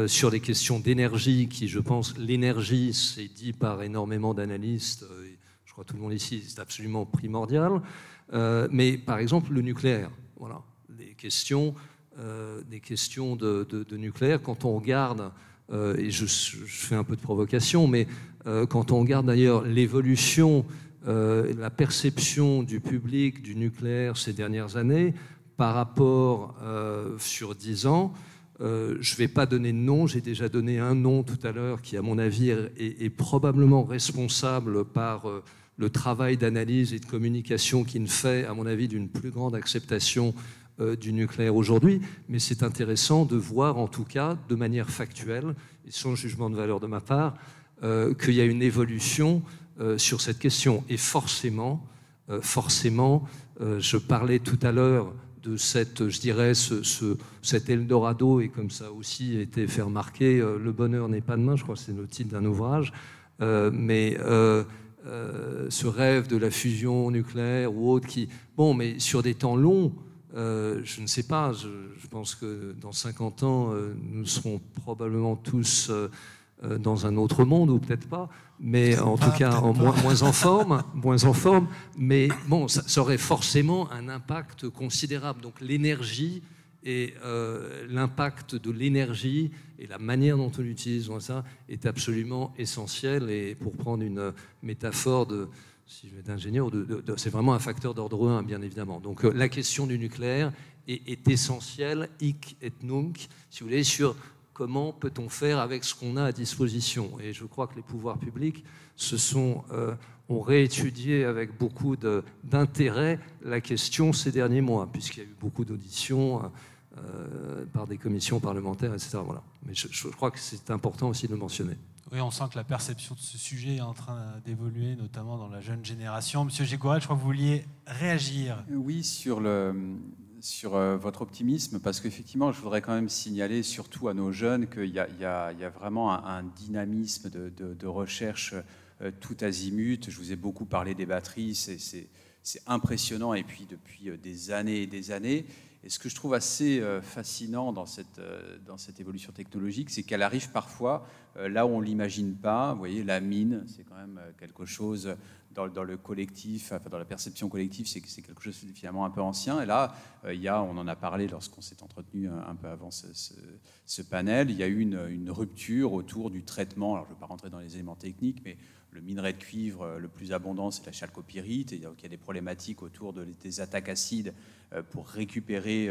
sur les questions d'énergie, qui, je pense, l'énergie, c'est dit par énormément d'analystes, je crois tout le monde ici, c'est absolument primordial, mais par exemple le nucléaire, voilà, les questions de nucléaire, quand on regarde, et je fais un peu de provocation, mais quand on regarde d'ailleurs l'évolution, la perception du public du nucléaire ces dernières années, par rapport sur 10 ans, je ne vais pas donner de nom, j'ai déjà donné un nom tout à l'heure qui, à mon avis, est probablement responsable par le travail d'analyse et de communication qu'il fait, à mon avis, d'une plus grande acceptation du nucléaire aujourd'hui. Mais c'est intéressant de voir, en tout cas, de manière factuelle, et sans jugement de valeur de ma part, qu'il y a une évolution sur cette question. Et forcément, je parlais tout à l'heure de je dirais, cet Eldorado, et comme ça aussi a été fait remarquer, le bonheur n'est pas demain, je crois que c'est le titre d'un ouvrage, mais ce rêve de la fusion nucléaire ou autre bon, mais sur des temps longs, je ne sais pas, je pense que dans 50 ans, nous serons probablement tous dans un autre monde, ou peut-être pas, mais en tout cas moins en forme, mais bon, ça aurait forcément un impact considérable. Donc l'énergie et l'impact de l'énergie et la manière dont on l'utilise, ça est absolument essentiel. Et pour prendre une métaphore si je vais être ingénieur, c'est vraiment un facteur d'ordre 1, bien évidemment. Donc la question du nucléaire est essentielle, hic et nunc, si vous voulez, sur comment peut-on faire avec ce qu'on a à disposition. Et je crois que les pouvoirs publics ont réétudié avec beaucoup d'intérêt la question ces derniers mois, puisqu'il y a eu beaucoup d'auditions par des commissions parlementaires, etc. Voilà. Mais je crois que c'est important aussi de le mentionner. Oui, on sent que la perception de ce sujet est en train d'évoluer, notamment dans la jeune génération. Monsieur Gégorel, je crois que vous vouliez réagir. Oui, sur votre optimisme, parce qu'effectivement, je voudrais quand même signaler, surtout à nos jeunes, qu'il y a vraiment un dynamisme de recherche tout azimut. Je vous ai beaucoup parlé des batteries, c'est impressionnant, et puis depuis des années et des années. Et ce que je trouve assez fascinant dans cette évolution technologique, c'est qu'elle arrive parfois là où on ne l'imagine pas. Vous voyez, la mine, c'est quand même quelque chose dans le collectif, enfin, dans la perception collective, c'est quelque chose de finalement un peu ancien. Et là, on en a parlé lorsqu'on s'est entretenu un peu avant ce panel, il y a eu une rupture autour du traitement. Alors, je ne vais pas rentrer dans les éléments techniques, mais le minerai de cuivre le plus abondant, c'est la chalcopyrite. Et donc, il y a des problématiques autour des attaques acides pour récupérer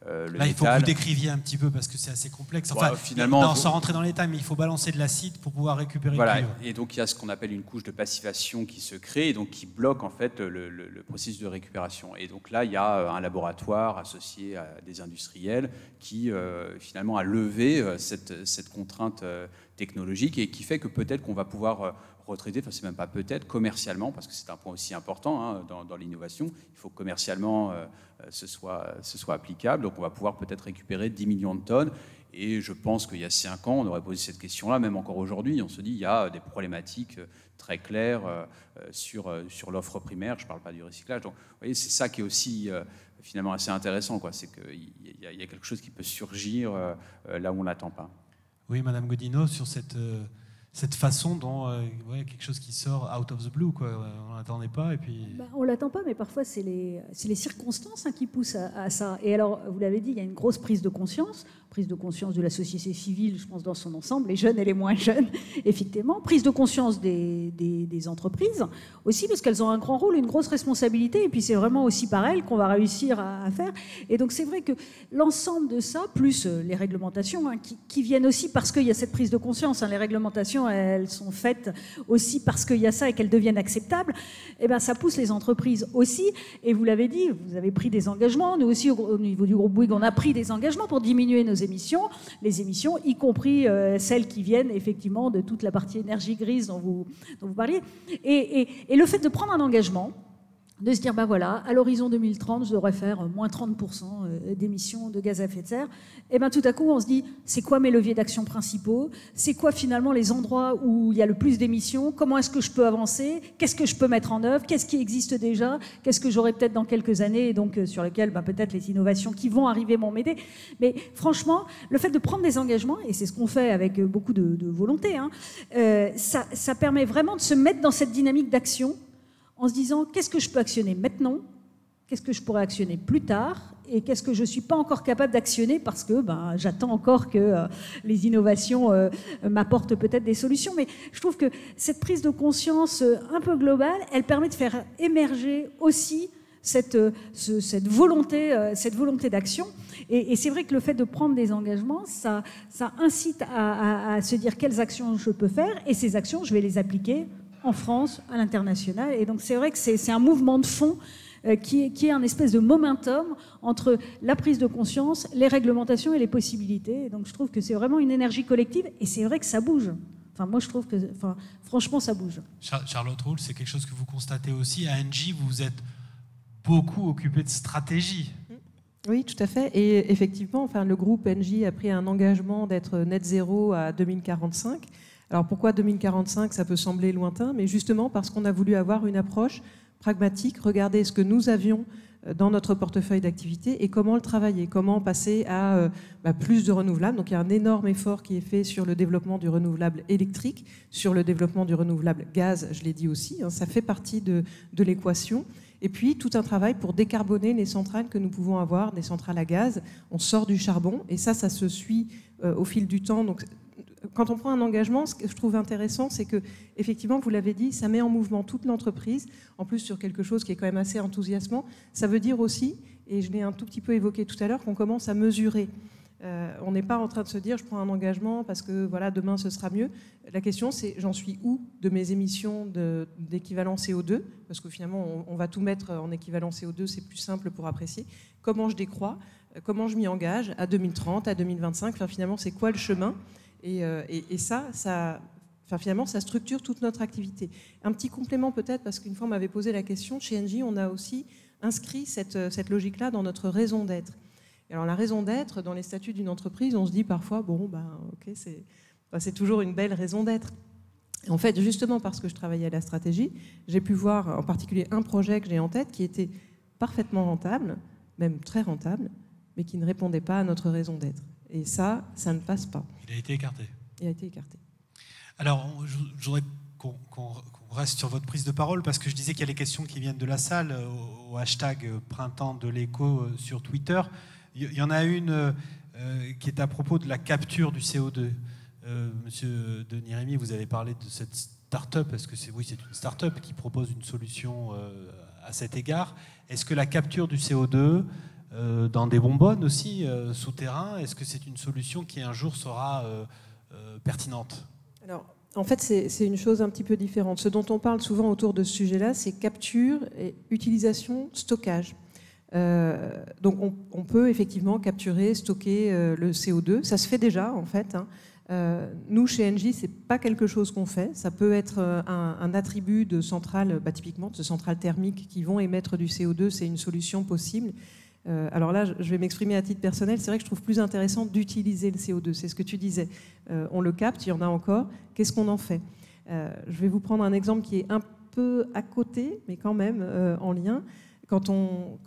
le Là, il faut que métal. vous décriviez un petit peu parce que c'est assez complexe. Enfin, finalement, sans rentrer dans les détails, mais il faut balancer de l'acide pour pouvoir récupérer voilà. le cuivre. Et donc il y a ce qu'on appelle une couche de passivation qui se crée et donc qui bloque en fait le processus de récupération. Et donc là, il y a un laboratoire associé à des industriels qui finalement a levé cette contrainte technologique et qui fait que peut-être qu'on va pouvoir retraiter, enfin c'est même pas peut-être, commercialement, parce que c'est un point aussi important hein, dans l'innovation, il faut que commercialement ce soit applicable, donc on va pouvoir peut-être récupérer 10 millions de tonnes, et je pense qu'il y a 5 ans, on aurait posé cette question-là, même encore aujourd'hui, on se dit il y a des problématiques très claires sur l'offre primaire, je ne parle pas du recyclage, donc vous voyez, c'est ça qui est aussi finalement assez intéressant, quoi, c'est qu'il y a quelque chose qui peut surgir là où on ne l'attend pas. Oui, Madame Godino, sur cette façon dont quelque chose qui sort out of the blue, quoi. On l'attendait pas et puis. On l'attend pas, mais parfois c'est les circonstances qui poussent à ça. Et alors, vous l'avez dit, il y a une grosse prise de conscience de la société civile, je pense dans son ensemble, les jeunes et les moins jeunes, effectivement, prise de conscience des entreprises aussi, parce qu'elles ont un grand rôle, une grosse responsabilité, et puis c'est vraiment aussi par elles qu'on va réussir à faire. Et donc c'est vrai que l'ensemble de ça, plus les réglementations, hein, qui viennent aussi parce qu'il y a cette prise de conscience, hein, les réglementations, elles sont faites aussi parce qu'il y a ça et qu'elles deviennent acceptables, et ben ça pousse les entreprises aussi, et vous l'avez dit, vous avez pris des engagements, nous aussi au niveau du groupe Bouygues, on a pris des engagements pour diminuer nos émissions, les émissions, y compris celles qui viennent effectivement de toute la partie énergie grise dont vous parliez. Et le fait de prendre un engagement, de se dire, ben voilà, à l'horizon 2030, je devrais faire moins 30% d'émissions de gaz à effet de serre, et bien tout à coup, on se dit, c'est quoi mes leviers d'action principaux? C'est quoi finalement les endroits où il y a le plus d'émissions? Comment est-ce que je peux avancer? Qu'est-ce que je peux mettre en œuvre? Qu'est-ce qui existe déjà? Qu'est-ce que j'aurai peut-être dans quelques années, et donc sur lesquelles peut-être les innovations qui vont arriver vont m'aider? Mais franchement, le fait de prendre des engagements, et c'est ce qu'on fait avec beaucoup de volonté, hein, ça permet vraiment de se mettre dans cette dynamique d'action, en se disant qu'est-ce que je peux actionner maintenant, qu'est-ce que je pourrais actionner plus tard, et qu'est-ce que je ne suis pas encore capable d'actionner parce que j'attends encore que les innovations m'apportent peut-être des solutions. Mais je trouve que cette prise de conscience un peu globale, elle permet de faire émerger aussi cette volonté d'action. Et c'est vrai que le fait de prendre des engagements, ça incite à se dire quelles actions je peux faire, et ces actions, je vais les appliquer en France, à l'international. Et donc c'est vrai que c'est un mouvement de fond qui est un espèce de momentum entre la prise de conscience, les réglementations et les possibilités. Et donc je trouve que c'est vraiment une énergie collective, et c'est vrai que ça bouge. Enfin, moi je trouve que franchement ça bouge. Charlotte Roule, c'est quelque chose que vous constatez aussi. À Engie, vous vous êtes beaucoup occupé de stratégie. Oui, tout à fait. Et effectivement, le groupe Engie a pris un engagement d'être net zéro à 2045. Alors pourquoi 2045? Ça peut sembler lointain, mais justement parce qu'on a voulu avoir une approche pragmatique, regarder ce que nous avions dans notre portefeuille d'activité et comment le travailler, comment passer à plus de renouvelables. Donc il y a un énorme effort qui est fait sur le développement du renouvelable électrique, sur le développement du renouvelable gaz, je l'ai dit aussi, hein, ça fait partie de l'équation. Et puis tout un travail pour décarboner les centrales que nous pouvons avoir, des centrales à gaz. On sort du charbon, et ça se suit au fil du temps. Donc, quand on prend un engagement, ce que je trouve intéressant, c'est que, effectivement, vous l'avez dit, ça met en mouvement toute l'entreprise, en plus sur quelque chose qui est quand même assez enthousiasmant. Ça veut dire aussi, et je l'ai un tout petit peu évoqué tout à l'heure, qu'on commence à mesurer. On n'est pas en train de se dire, je prends un engagement parce que voilà, demain ce sera mieux. La question, c'est, j'en suis où de mes émissions d'équivalent CO2? Parce que finalement, on va tout mettre en équivalent CO2, c'est plus simple pour apprécier. Comment je décroît? Comment je m'y engage à 2030, à 2025? Enfin, finalement, c'est quoi le chemin? Et ça finalement, ça structure toute notre activité. Un petit complément peut-être, parce qu'une fois on m'avait posé la question, chez Engie, on a aussi inscrit cette logique-là dans notre raison d'être. Et alors la raison d'être, dans les statuts d'une entreprise, on se dit parfois, ok, c'est toujours une belle raison d'être. Et en fait, justement parce que je travaillais à la stratégie, j'ai pu voir en particulier un projet que j'ai en tête qui était parfaitement rentable, même très rentable, mais qui ne répondait pas à notre raison d'être. Et ça ne passe pas. Il a été écarté. Il a été écarté. Alors, je voudrais qu'on reste sur votre prise de parole, parce que je disais qu'il y a les questions qui viennent de la salle, au hashtag Printemps de l'écho sur Twitter. Il y en a une qui est à propos de la capture du CO2. Monsieur Denis Rémy, vous avez parlé de cette start-up. Est-ce que c'est une start-up qui propose une solution à cet égard. Est-ce que la capture du CO2 dans des bonbonnes aussi souterrains, est-ce que c'est une solution qui un jour sera pertinente? Alors, en fait, c'est une chose un petit peu différente. Ce dont on parle souvent autour de ce sujet-là, c'est capture, et utilisation, stockage. Donc on peut effectivement capturer, stocker le CO2. Ça se fait déjà, en fait. Nous, chez Engie, ce n'est pas quelque chose qu'on fait. Ça peut être un attribut de centrales, typiquement de centrales thermiques qui vont émettre du CO2. C'est une solution possible. Alors là, je vais m'exprimer à titre personnel. C'est vrai que je trouve plus intéressant d'utiliser le CO2. C'est ce que tu disais. On le capte, il y en a encore. Qu'est-ce qu'on en fait? Je vais vous prendre un exemple qui est un peu à côté, mais quand même en lien. Quand on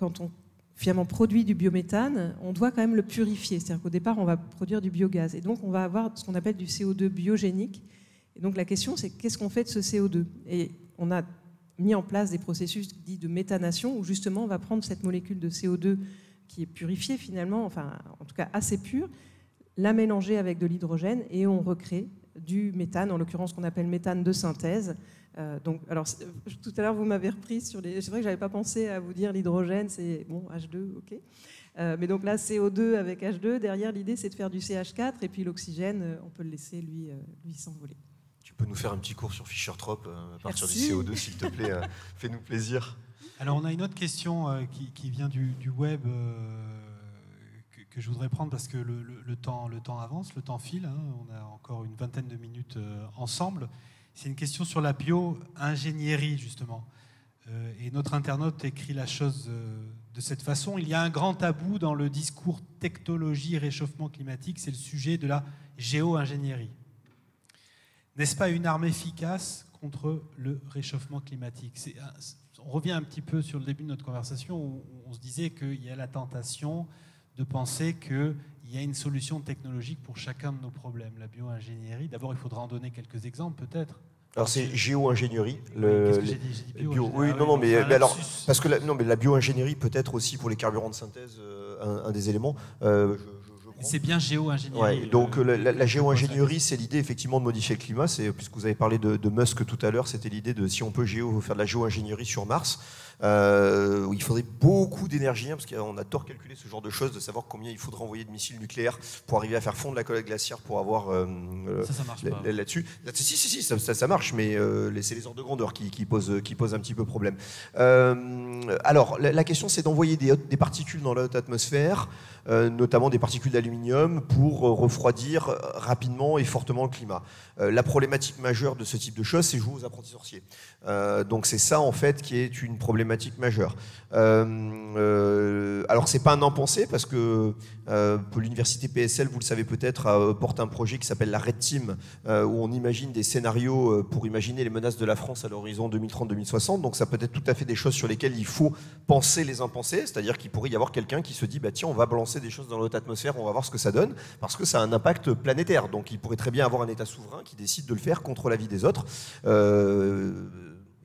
finalement produit du biométhane, on doit quand même le purifier. C'est-à-dire qu'au départ, on va produire du biogaz. Et donc, on va avoir ce qu'on appelle du CO2 biogénique. Et donc, la question, c'est qu'est-ce qu'on fait de ce CO2? Et on a mis en place des processus dits de méthanation, où justement, on va prendre cette molécule de CO2 qui est purifiée finalement, enfin, en tout cas assez pure, la mélanger avec de l'hydrogène, et on recrée du méthane, en l'occurrence qu'on appelle méthane de synthèse. Donc, alors, tout à l'heure, vous m'avez repris sur les... C'est vrai que je n'avais pas pensé à vous dire l'hydrogène, c'est bon, H2, ok. Mais donc là, CO2 avec H2, derrière, l'idée, c'est de faire du CH4, et puis l'oxygène, on peut le laisser, lui s'envoler. Tu peux nous faire un petit cours sur Fischer-Tropsch à partir Merci. du CO2, s'il te plaît. Fais-nous plaisir. Alors, on a une autre question qui vient du web que je voudrais prendre parce que le temps avance, le temps file. On a encore une vingtaine de minutes ensemble. C'est une question sur la bio-ingénierie, justement. Et notre internaute écrit la chose de cette façon. Il y a un grand tabou dans le discours technologie, réchauffement climatique, c'est le sujet de la géo-ingénierie. N'est-ce pas une arme efficace contre le réchauffement climatique? On revient un petit peu sur le début de notre conversation où on se disait qu'il y a la tentation de penser qu'il y a une solution technologique pour chacun de nos problèmes. La bio-ingénierie, d'abord, il faudra en donner quelques exemples, peut-être. Alors c'est géo-ingénierie. Qu'est-ce que j'ai dit? J'ai dit bio. Oui, non, mais alors, parce que la bio-ingénierie peut être aussi pour les carburants de synthèse un des éléments. C'est bien géo-ingénierie. Ouais, donc la géo-ingénierie, c'est l'idée effectivement de modifier le climat. Puisque vous avez parlé de Musk tout à l'heure, c'était l'idée de si on peut faire de la géo-ingénierie sur Mars. Où il faudrait beaucoup d'énergie, parce qu'on adore calculer ce genre de choses, de savoir combien il faudrait envoyer de missiles nucléaires pour arriver à faire fondre la calotte glaciaire pour avoir ça marche pas. Là-dessus. Si, ça marche, mais c'est les ordres de grandeur qui posent un petit peu problème. Alors, la question, c'est d'envoyer des particules dans la haute atmosphère, notamment des particules d'aluminium, pour refroidir rapidement et fortement le climat. La problématique majeure de ce type de choses, c'est jouer aux apprentis sorciers. Donc c'est ça, en fait, qui est une problématique majeure. Alors, c'est pas un impensé, parce que l'université PSL, vous le savez peut-être, porte un projet qui s'appelle la Red Team, où on imagine des scénarios pour imaginer les menaces de la France à l'horizon 2030-2060. Donc ça peut être tout à fait des choses sur lesquelles il faut penser les impensés, c'est-à-dire qu'il pourrait y avoir quelqu'un qui se dit tiens, on va balancer des choses dans la haute atmosphère, on va voir ce que ça donne, parce que ça a un impact planétaire. Donc il pourrait très bien avoir un État souverain qui décide de le faire contre l'avis des autres.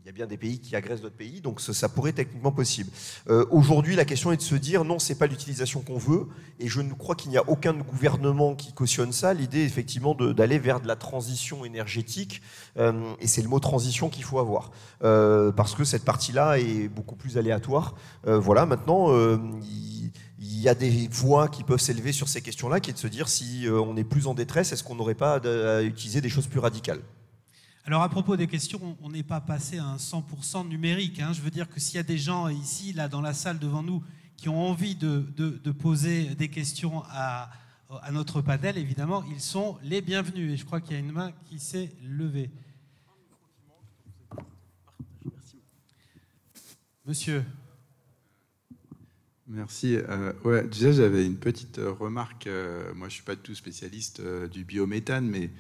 Il y a bien des pays qui agressent d'autres pays, donc ça pourrait être techniquement possible. Aujourd'hui, la question est de se dire non, c'est pas l'utilisation qu'on veut, et je ne crois qu'il n'y a aucun gouvernement qui cautionne ça. L'idée, effectivement, d'aller vers de la transition énergétique, et c'est le mot transition qu'il faut avoir, parce que cette partie-là est beaucoup plus aléatoire. Voilà, maintenant, il y a des voix qui peuvent s'élever sur ces questions-là, qui est de se dire si on est plus en détresse, est-ce qu'on n'aurait pas à utiliser des choses plus radicales? Alors, à propos des questions, on n'est pas passé à un 100% numérique. Je veux dire que s'il y a des gens ici, là, dans la salle devant nous, qui ont envie de poser des questions à notre panel, évidemment, ils sont les bienvenus. Et je crois qu'il y a une main qui s'est levée. Monsieur. Merci. Déjà, j'avais une petite remarque. Moi, je ne suis pas du tout spécialiste du biométhane, mais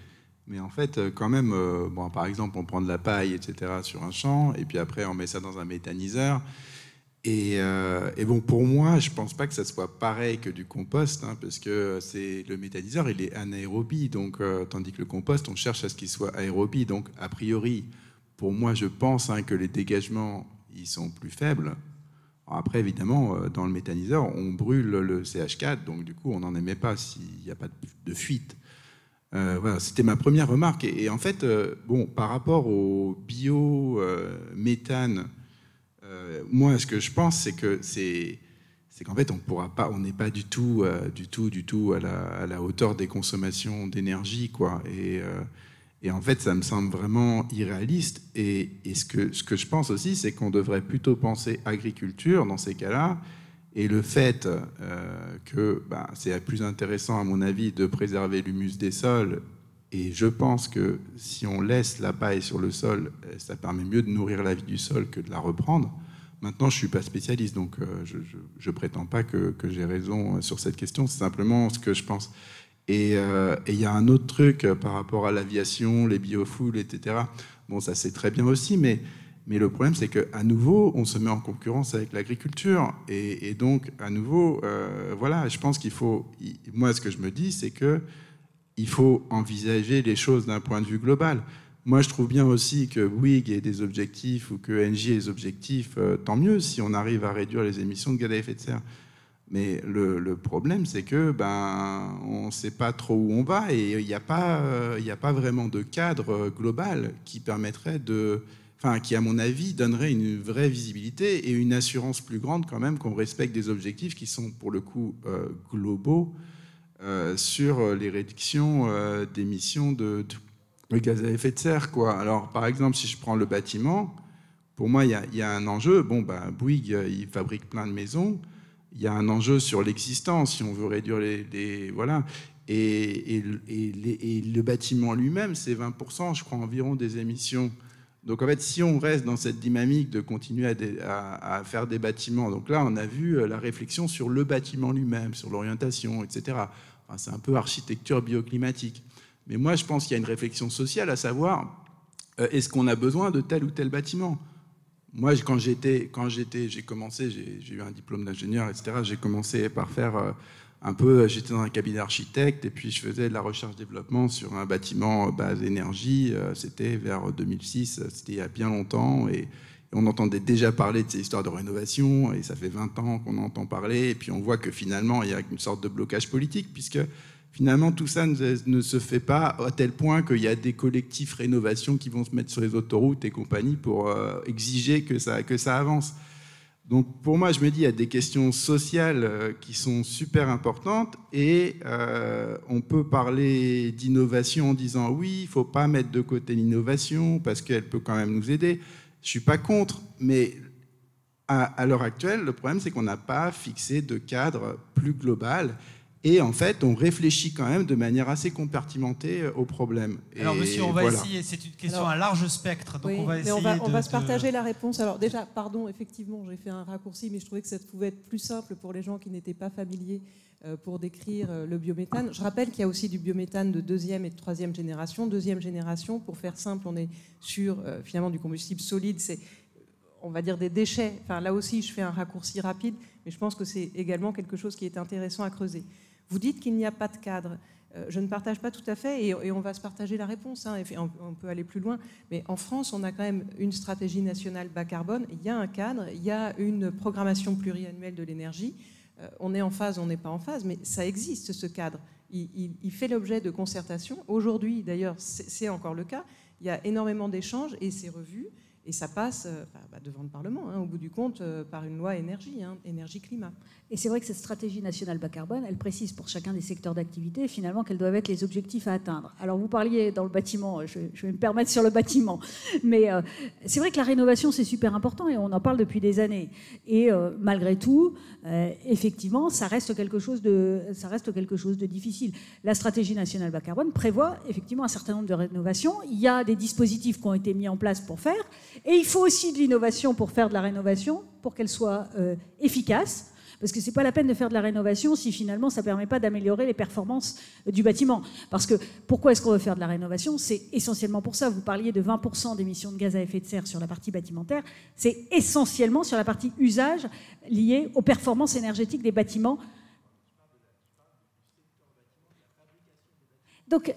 en fait, quand même, par exemple, on prend de la paille, etc., sur un champ, et puis après, on met ça dans un méthaniseur. Et bon, pour moi, je ne pense pas que ça soit pareil que du compost, parce que le méthaniseur, il est anaérobie, donc, tandis que le compost, on cherche à ce qu'il soit aérobie. Donc, a priori, pour moi, je pense que les dégagements, ils sont plus faibles. Alors après, évidemment, dans le méthaniseur, on brûle le CH4, donc du coup, on n'en émet pas s'il n'y a pas de fuite. Voilà, c'était ma première remarque. Et en fait, par rapport au biométhane moi, ce que je pense, c'est qu'en fait, on n'est pas du tout à la hauteur des consommations d'énergie, quoi. Et en fait, ça me semble vraiment irréaliste. Et ce que je pense aussi, c'est qu'on devrait plutôt penser agriculture dans ces cas-là. Et le fait que c'est plus intéressant, à mon avis, de préserver l'humus des sols. Et je pense que si on laisse la paille sur le sol, ça permet mieux de nourrir la vie du sol que de la reprendre. Maintenant, je ne suis pas spécialiste, donc je ne prétends pas que j'ai raison sur cette question. C'est simplement ce que je pense. Et il y a un autre truc par rapport à l'aviation, les biofuels, etc. Bon, ça c'est très bien aussi, mais le problème c'est qu'à nouveau, on se met en concurrence avec l'agriculture. Et donc, à nouveau, voilà, je pense qu'il faut... Moi, ce que je me dis, c'est qu'il faut envisager les choses d'un point de vue global. Moi, je trouve bien aussi que Bouygues ait des objectifs ou que Engie ait des objectifs, tant mieux si on arrive à réduire les émissions de gaz à effet de serre. Mais le problème, c'est que on ne sait pas trop où on va et il n'y a pas vraiment de cadre global qui permettrait qui, à mon avis, donnerait une vraie visibilité et une assurance plus grande quand même qu'on respecte des objectifs qui sont pour le coup globaux sur les réductions d'émissions de gaz à effet de serre, quoi. Alors, par exemple, si je prends le bâtiment, pour moi, il y a un enjeu. Bon, Bouygues, il fabrique plein de maisons. Il y a un enjeu sur l'existence, si on veut réduire les voilà. Et le bâtiment lui-même, c'est 20%, je crois, environ des émissions. Donc, en fait, si on reste dans cette dynamique de continuer à faire des bâtiments, donc là, on a vu la réflexion sur le bâtiment lui-même, sur l'orientation, etc. Enfin, c'est un peu architecture bioclimatique. Mais moi, je pense qu'il y a une réflexion sociale, à savoir, est-ce qu'on a besoin de tel ou tel bâtiment ? Moi, quand j'ai commencé, j'ai eu un diplôme d'ingénieur, etc. J'ai commencé par faire j'étais dans un cabinet d'architecte et puis je faisais de la recherche-développement sur un bâtiment base énergie. C'était vers 2006, c'était il y a bien longtemps. Et on entendait déjà parler de ces histoires de rénovation et ça fait 20 ans qu'on en entend parler. Et puis on voit que finalement, il y a une sorte de blocage politique puisque finalement, tout ça ne se fait pas à tel point qu'il y a des collectifs rénovation qui vont se mettre sur les autoroutes et compagnie pour exiger que ça avance. Donc, pour moi, je me dis, il y a des questions sociales qui sont super importantes et on peut parler d'innovation en disant oui, il ne faut pas mettre de côté l'innovation parce qu'elle peut quand même nous aider. Je ne suis pas contre, mais à l'heure actuelle, le problème, c'est qu'on n'a pas fixé de cadre plus global. Et en fait, on réfléchit quand même de manière assez compartimentée au problème. Alors, monsieur, on va essayer. C'est une question à large spectre. Donc, oui, on va essayer on va se partager la réponse. Alors, déjà, pardon, effectivement, j'ai fait un raccourci, mais je trouvais que ça pouvait être plus simple pour les gens qui n'étaient pas familiers pour décrire le biométhane. Je rappelle qu'il y a aussi du biométhane de deuxième et de troisième génération. Deuxième génération, pour faire simple, on est sur finalement du combustible solide. C'est, on va dire, des déchets. Enfin, là aussi, je fais un raccourci rapide, mais je pense que c'est également quelque chose qui est intéressant à creuser. Vous dites qu'il n'y a pas de cadre. Je ne partage pas tout à fait, et on va se partager la réponse. On peut aller plus loin. Mais en France, on a quand même une stratégie nationale bas carbone. Il y a un cadre, il y a une programmation pluriannuelle de l'énergie. On est en phase, on n'est pas en phase, mais ça existe, ce cadre. Il fait l'objet de concertation. Aujourd'hui, d'ailleurs, c'est encore le cas. Il y a énormément d'échanges et c'est revu. Et ça passe devant le Parlement, au bout du compte, par une loi énergie-climat. Et c'est vrai que cette stratégie nationale bas carbone, elle précise pour chacun des secteurs d'activité, finalement, quels doivent être les objectifs à atteindre. Alors, vous parliez dans le bâtiment, je vais me permettre sur le bâtiment, mais c'est vrai que la rénovation, c'est super important et on en parle depuis des années. Et malgré tout, effectivement, ça reste quelque chose de difficile. La stratégie nationale bas carbone prévoit effectivement un certain nombre de rénovations. Il y a des dispositifs qui ont été mis en place pour faire. Et il faut aussi de l'innovation pour faire de la rénovation, pour qu'elle soit efficace. Parce que ce n'est pas la peine de faire de la rénovation si finalement ça ne permet pas d'améliorer les performances du bâtiment. Parce que pourquoi est-ce qu'on veut faire de la rénovation ? C'est essentiellement pour ça. Vous parliez de 20% d'émissions de gaz à effet de serre sur la partie bâtimentaire. C'est essentiellement sur la partie usage liée aux performances énergétiques des bâtiments. Donc,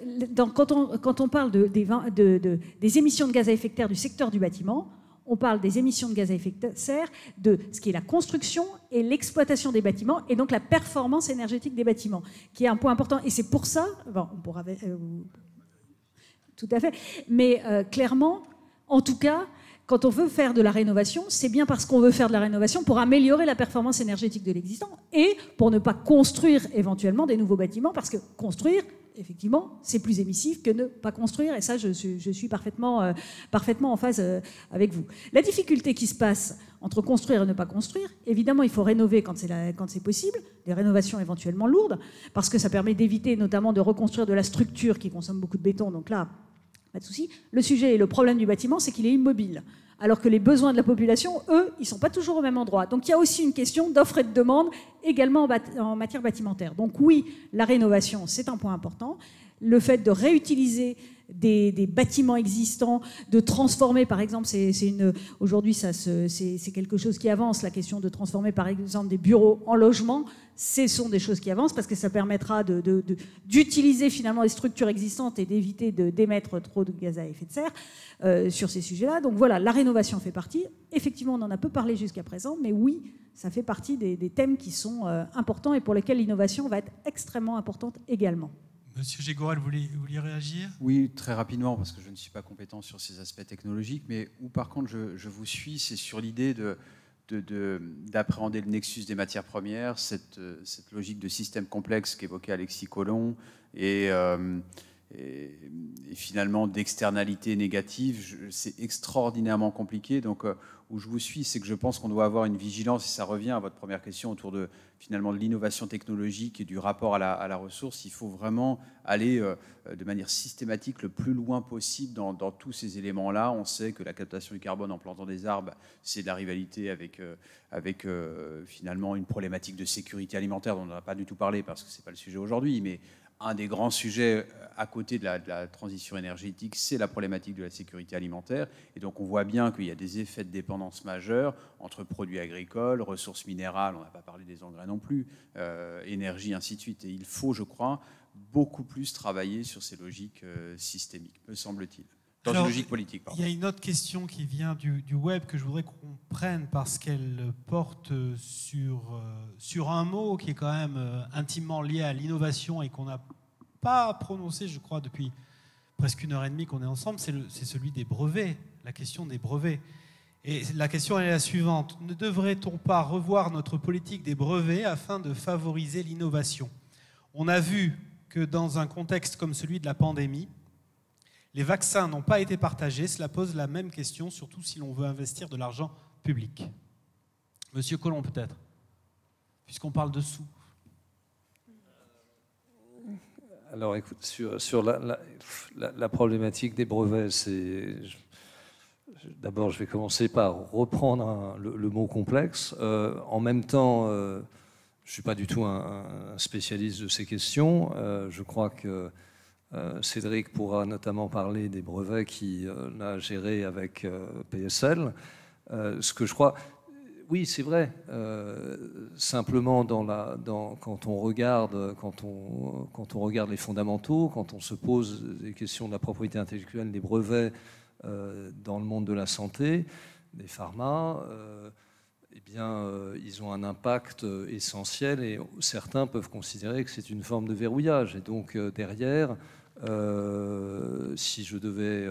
quand on parle des émissions de gaz à effet de serre du secteur du bâtiment, on parle des émissions de gaz à effet de serre de ce qui est la construction et l'exploitation des bâtiments, et donc la performance énergétique des bâtiments, qui est un point important. Et c'est pour ça, on pourra... tout à fait, mais clairement, en tout cas, quand on veut faire de la rénovation, c'est bien parce qu'on veut faire de la rénovation pour améliorer la performance énergétique de l'existant et pour ne pas construire éventuellement des nouveaux bâtiments, parce que construire, effectivement, c'est plus émissif que ne pas construire, et ça, je suis parfaitement en phase avec vous. La difficulté qui se passe entre construire et ne pas construire, évidemment, il faut rénover quand c'est possible, des rénovations éventuellement lourdes, parce que ça permet d'éviter notamment de reconstruire de la structure qui consomme beaucoup de béton, donc là, pas de souci. Le sujet et le problème du bâtiment, c'est qu'il est immobile. Alors que les besoins de la population, eux, ils ne sont pas toujours au même endroit. Donc il y a aussi une question d'offre et de demande également en matière bâtimentaire. Donc oui, la rénovation, c'est un point important. Le fait de réutiliser des bâtiments existants, de transformer, par exemple, aujourd'hui c'est quelque chose qui avance, la question de transformer par exemple des bureaux en logements, ce sont des choses qui avancent parce que ça permettra d'utiliser finalement les structures existantes et d'éviter d'émettre trop de gaz à effet de serre sur ces sujets-là. Donc voilà, la rénovation fait partie. Effectivement, on en a peu parlé jusqu'à présent, mais oui, ça fait partie des thèmes qui sont importants et pour lesquels l'innovation va être extrêmement importante également. Monsieur Gégorel, vous vouliez réagir ? Oui, très rapidement, parce que je ne suis pas compétent sur ces aspects technologiques, mais où par contre je vous suis, c'est sur l'idée d'appréhender le nexus des matières premières, cette logique de système complexe qu'évoquait Alexis Colomb, et finalement d'externalités négatives. C'est extraordinairement compliqué. Donc, où je vous suis, c'est que je pense qu'on doit avoir une vigilance, et ça revient à votre première question autour de l'innovation technologique et du rapport à la ressource. Il faut vraiment aller de manière systématique le plus loin possible dans tous ces éléments-là. On sait que la captation du carbone en plantant des arbres, c'est de la rivalité avec finalement une problématique de sécurité alimentaire dont on n'a pas du tout parlé parce que ce n'est pas le sujet aujourd'hui, mais un des grands sujets à côté de la transition énergétique, c'est la problématique de la sécurité alimentaire. Et donc on voit bien qu'il y a des effets de dépendance majeurs entre produits agricoles, ressources minérales, on n'a pas parlé des engrais non plus, énergie, ainsi de suite. Et il faut, je crois, beaucoup plus travailler sur ces logiques systémiques, me semble-t-il. Dans une logique politique, pardon. Il y a une autre question qui vient du web que je voudrais qu'on prenne parce qu'elle porte sur un mot qui est quand même intimement lié à l'innovation et qu'on n'a pas prononcé, je crois, depuis presque 1h30 qu'on est ensemble, c'est celui des brevets, la question des brevets. Et la question elle est la suivante. Ne devrait-on pas revoir notre politique des brevets afin de favoriser l'innovation ? On a vu que dans un contexte comme celui de la pandémie, les vaccins n'ont pas été partagés. Cela pose la même question, surtout si l'on veut investir de l'argent public. Monsieur Colomb, peut-être, puisqu'on parle de sous. Alors, écoute, sur la problématique des brevets, d'abord, je vais commencer par reprendre le mot complexe. En même temps, je ne suis pas du tout un spécialiste de ces questions. Je crois que Cédric pourra notamment parler des brevets qu'il a gérés avec PSL. Ce que je crois, oui, c'est vrai. Simplement, quand on regarde les fondamentaux, quand on se pose des questions de la propriété intellectuelle, des brevets dans le monde de la santé, des pharma, eh bien, ils ont un impact essentiel et certains peuvent considérer que c'est une forme de verrouillage. Et donc, derrière, si je devais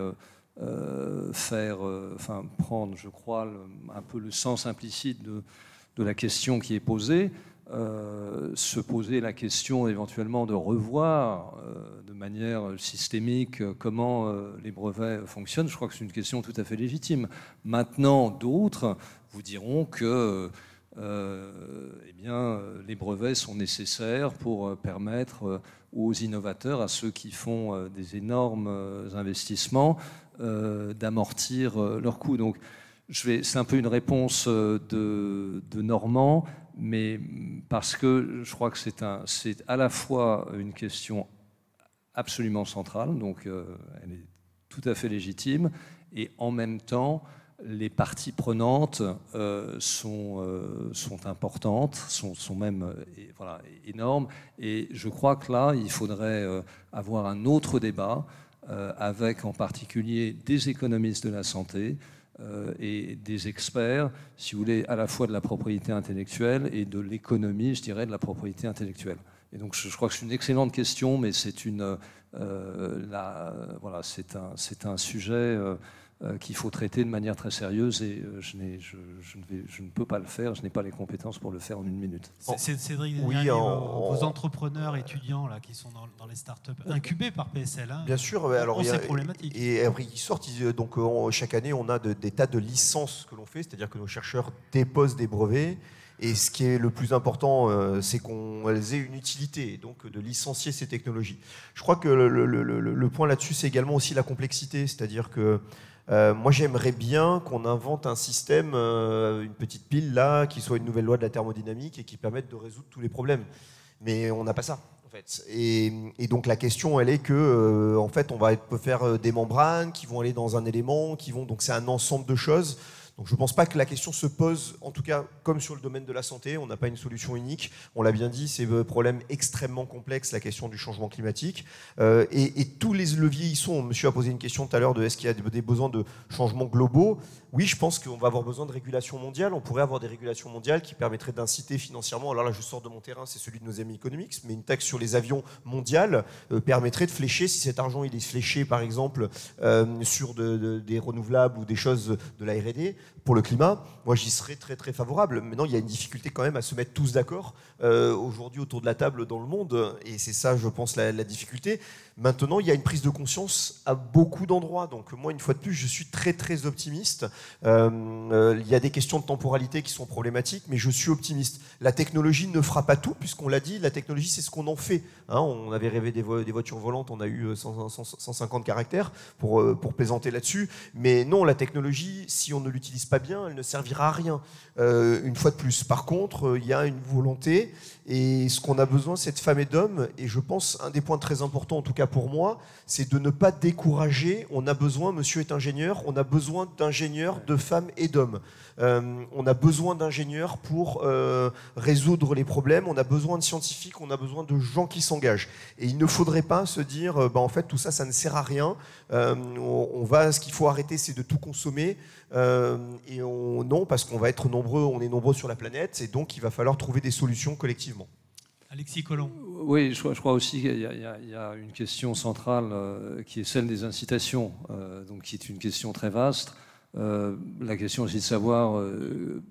prendre, je crois, un peu le sens implicite de la question qui est posée, se poser la question éventuellement de revoir de manière systémique comment les brevets fonctionnent, je crois que c'est une question tout à fait légitime. Maintenant, d'autres vous diront que les brevets sont nécessaires pour permettre aux innovateurs, à ceux qui font des énormes investissements, d'amortir leurs coûts. Donc, c'est un peu une réponse de Normand, mais parce que je crois que c'est à la fois une question absolument centrale, donc elle est tout à fait légitime, et en même temps, les parties prenantes sont importantes, sont même énormes. Et je crois que là, il faudrait avoir un autre débat avec en particulier des économistes de la santé et des experts, si vous voulez, à la fois de la propriété intellectuelle et de l'économie, je dirais, de la propriété intellectuelle. Et donc je crois que c'est une excellente question, mais c'est c'est un sujet qu'il faut traiter de manière très sérieuse et je ne peux pas le faire, je n'ai pas les compétences pour le faire en 1 minute. Cédric, vos entrepreneurs étudiants là, qui sont dans les startups incubés par PSL, hein, bien sûr, alors c'est problématique. Et après ils sortent, donc chaque année on a des tas de licences que l'on fait, c'est-à-dire que nos chercheurs déposent des brevets. Et ce qui est le plus important, c'est qu'elles aient une utilité, donc de licencier ces technologies. Je crois que le point là-dessus, c'est également aussi la complexité, c'est-à-dire que moi j'aimerais bien qu'on invente un système, une petite pile là, qui soit une nouvelle loi de la thermodynamique et qui permette de résoudre tous les problèmes. Mais on n'a pas ça. En fait. Et donc la question, elle est que, en fait, on peut faire des membranes qui vont aller dans un élément, donc c'est un ensemble de choses. Donc je ne pense pas que la question se pose, en tout cas comme sur le domaine de la santé, on n'a pas une solution unique. On l'a bien dit, c'est un problème extrêmement complexe, la question du changement climatique. Et tous les leviers y sont. Monsieur a posé une question tout à l'heure de est-ce qu'il y a des besoins de changements globaux. Oui, je pense qu'on va avoir besoin de régulation mondiale. On pourrait avoir des régulations mondiales qui permettraient d'inciter financièrement. Alors là, je sors de mon terrain, c'est celui de nos amis Economics, mais une taxe sur les avions mondiale permettrait de flécher, si cet argent il est fléché par exemple sur des renouvelables ou des choses de la R&D pour le climat, moi j'y serais très très favorable. Maintenant, il y a une difficulté quand même à se mettre tous d'accord aujourd'hui autour de la table dans le monde, et c'est ça, je pense, la difficulté. Maintenant, il y a une prise de conscience à beaucoup d'endroits. Donc moi, une fois de plus, je suis très très optimiste. Il y a des questions de temporalité qui sont problématiques, mais je suis optimiste. La technologie ne fera pas tout, puisqu'on l'a dit, la technologie, c'est ce qu'on en fait. Hein, on avait rêvé des voitures volantes, on a eu 150 caractères pour plaisanter là-dessus. Mais non, la technologie, si on ne l'utilise pas bien, elle ne servira à rien. Une fois de plus. Par contre, il y a une volonté, et ce qu'on a besoin, c'est de femmes et d'hommes. Et je pense, un des points très importants, en tout cas pour moi, c'est de ne pas décourager. On a besoin, monsieur est ingénieur, on a besoin d'ingénieurs, de femmes et d'hommes. On a besoin d'ingénieurs pour résoudre les problèmes, on a besoin de scientifiques, on a besoin de gens qui s'engagent. Et il ne faudrait pas se dire, en fait, tout ça, ça ne sert à rien. Ce qu'il faut arrêter, c'est de tout consommer. Non, parce qu'on va être nombreux, on est nombreux sur la planète, et donc il va falloir trouver des solutions collectivement. Alexis Collomb. Oui, je crois aussi qu'il y a une question centrale qui est celle des incitations, donc qui est une question très vaste. La question aussi de savoir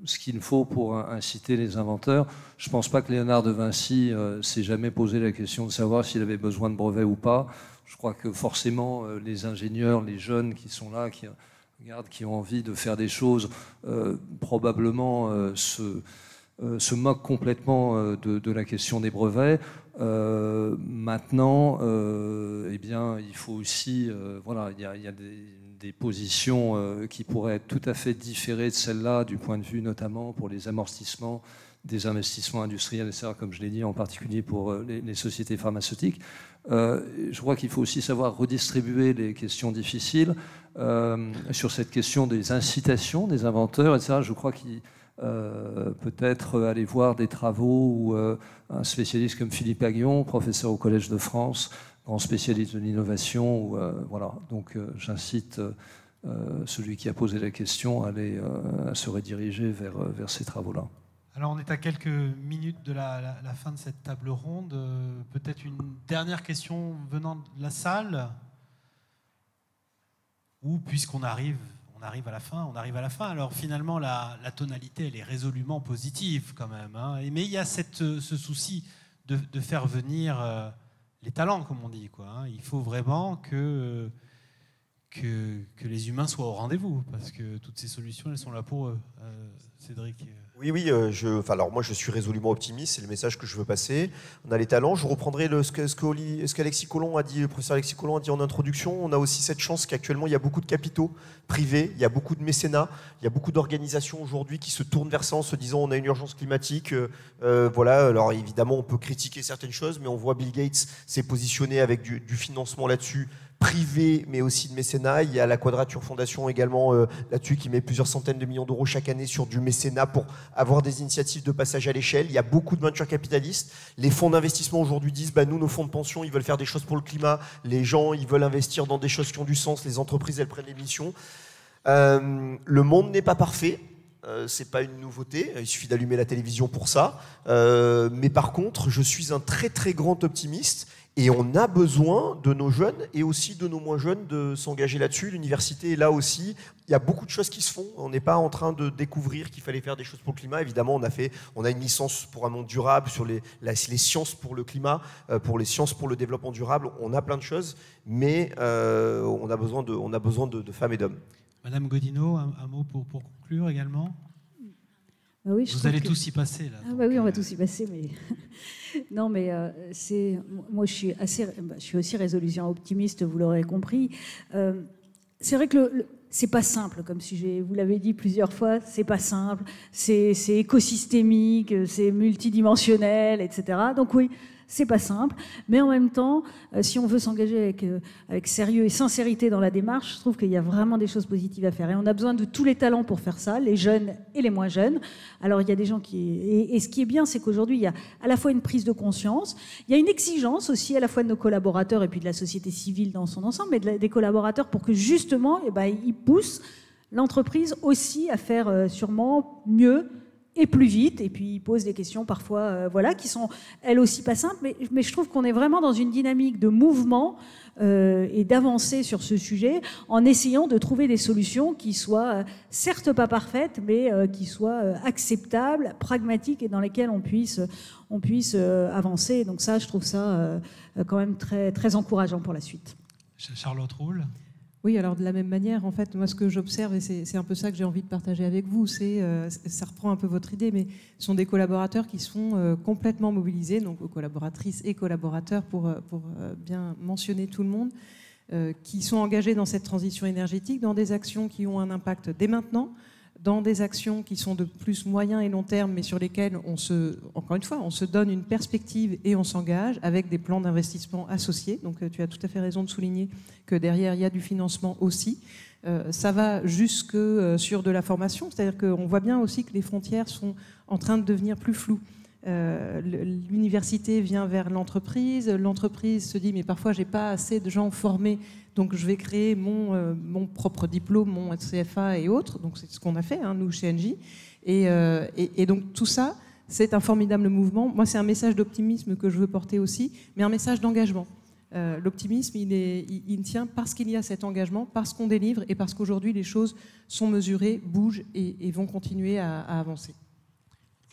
ce qu'il faut pour inciter les inventeurs. Je ne pense pas que Léonard de Vinci s'est jamais posé la question de savoir s'il avait besoin de brevets ou pas. Je crois que forcément les ingénieurs, les jeunes qui sont là, qui ont envie de faire des choses, probablement se moquent complètement de la question des brevets. Maintenant, eh bien, il faut aussi, il y a des positions qui pourraient être tout à fait différées de celles-là, du point de vue notamment pour les amortissements des investissements industriels, etc., comme je l'ai dit, en particulier pour les sociétés pharmaceutiques. Je crois qu'il faut aussi savoir redistribuer les questions difficiles. Sur cette question des incitations des inventeurs, etc., je crois qu'il peut-être aller voir des travaux où un spécialiste comme Philippe Aghion, professeur au Collège de France, grand spécialiste de l'innovation, voilà. Donc j'incite celui qui a posé la question à se rediriger vers ces travaux-là. Alors on est à quelques minutes de la fin de cette table ronde. Peut-être une dernière question venant de la salle, ou puisqu'on arrive à la fin, alors finalement la tonalité elle est résolument positive quand même, hein. Mais il y a ce souci de faire venir les talents, comme on dit, quoi, hein. Il faut vraiment que les humains soient au rendez-vous, parce que toutes ces solutions elles sont là pour eux. Cédric. Oui, alors moi je suis résolument optimiste, c'est le message que je veux passer. On a les talents, je reprendrai ce qu'Alexis Collomb a dit, le professeur Alexis Collomb a dit en introduction. On a aussi cette chance qu'actuellement il y a beaucoup de capitaux privés, il y a beaucoup de mécénat, il y a beaucoup d'organisations aujourd'hui qui se tournent vers ça en se disant on a une urgence climatique. Voilà, alors évidemment on peut critiquer certaines choses, mais on voit Bill Gates s'est positionné avec du financement là-dessus, privé, mais aussi de mécénat. Il y a la Quadrature Fondation également là-dessus qui met plusieurs centaines de millions d'euros chaque année sur du mécénat pour avoir des initiatives de passage à l'échelle. Il y a beaucoup de venture capitalistes. Les fonds d'investissement aujourd'hui disent nous, nos fonds de pension, ils veulent faire des choses pour le climat. Les gens, ils veulent investir dans des choses qui ont du sens. Les entreprises, elles prennent les missions. Le monde n'est pas parfait. c'est pas une nouveauté, il suffit d'allumer la télévision pour ça. Mais par contre, je suis un très très grand optimiste et on a besoin de nos jeunes et aussi de nos moins jeunes de s'engager là-dessus. L'université est là aussi. Il y a beaucoup de choses qui se font. On n'est pas en train de découvrir qu'il fallait faire des choses pour le climat. Évidemment, on a une licence pour un monde durable sur les sciences pour le climat, pour les sciences pour le développement durable. On a plein de choses, mais on a besoin de femmes et d'hommes. Madame Godino, un mot pour conclure également. Bah oui, vous allez tous y passer là. Ah bah oui, on va tous y passer, mais non, mais moi je suis aussi résolution optimiste, vous l'aurez compris. C'est vrai que c'est pas simple, comme si vous l'avez dit plusieurs fois, c'est pas simple, c'est écosystémique, c'est multidimensionnel, etc. Donc oui, c'est pas simple, mais en même temps, si on veut s'engager avec sérieux et sincérité dans la démarche, je trouve qu'il y a vraiment des choses positives à faire. Et on a besoin de tous les talents pour faire ça, les jeunes et les moins jeunes. Alors il y a des gens et ce qui est bien, c'est qu'aujourd'hui, il y a à la fois une prise de conscience, il y a une exigence aussi à la fois de nos collaborateurs et puis de la société civile dans son ensemble, mais des collaborateurs pour que justement, ils poussent l'entreprise aussi à faire sûrement mieux et plus vite, et puis ils posent des questions parfois qui sont elles aussi pas simples, mais je trouve qu'on est vraiment dans une dynamique de mouvement et d'avancer sur ce sujet en essayant de trouver des solutions qui soient certes pas parfaites, mais qui soient acceptables, pragmatiques et dans lesquelles on puisse avancer. Donc ça, je trouve ça quand même très, très encourageant pour la suite. Charlotte Roule. Oui, alors de la même manière, en fait, moi ce que j'observe, et c'est un peu ça que j'ai envie de partager avec vous, ça reprend un peu votre idée, mais ce sont des collaborateurs qui sont complètement mobilisés, donc collaboratrices et collaborateurs pour bien mentionner tout le monde, qui sont engagés dans cette transition énergétique, dans des actions qui ont un impact dès maintenant, dans des actions qui sont de plus moyen et long terme, mais sur lesquelles encore une fois, on se donne une perspective et on s'engage avec des plans d'investissement associés. Donc tu as tout à fait raison de souligner que derrière, il y a du financement aussi. Ça va jusque sur de la formation, c'est-à-dire qu'on voit bien aussi que les frontières sont en train de devenir plus floues. L'université vient vers l'entreprise se dit mais parfois j'ai pas assez de gens formés, donc je vais créer mon propre diplôme, mon CFA et autres, donc c'est ce qu'on a fait nous chez Engie, et donc tout ça c'est un formidable mouvement. Moi c'est un message d'optimisme que je veux porter aussi, mais un message d'engagement. L'optimisme il tient parce qu'il y a cet engagement, parce qu'on délivre et parce qu'aujourd'hui les choses sont mesurées, bougent et vont continuer à avancer.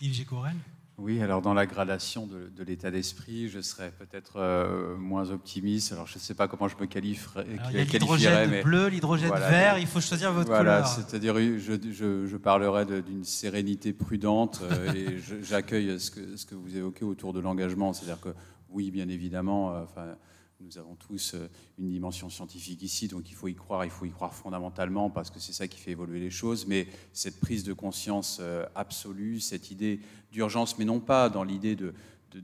Yves Gécorel. Oui, alors dans la gradation de l'état d'esprit, je serais peut-être moins optimiste. Alors je ne sais pas comment je me qualifierais. Il y a l'hydrogène bleu, l'hydrogène vert, il faut choisir votre couleur. C'est-à-dire je parlerai d'une sérénité prudente et j'accueille ce que vous évoquez autour de l'engagement. C'est-à-dire que oui, bien évidemment, nous avons tous une dimension scientifique ici, donc il faut y croire fondamentalement parce que c'est ça qui fait évoluer les choses. Mais cette prise de conscience absolue, cette idée d'urgence, mais non pas dans l'idée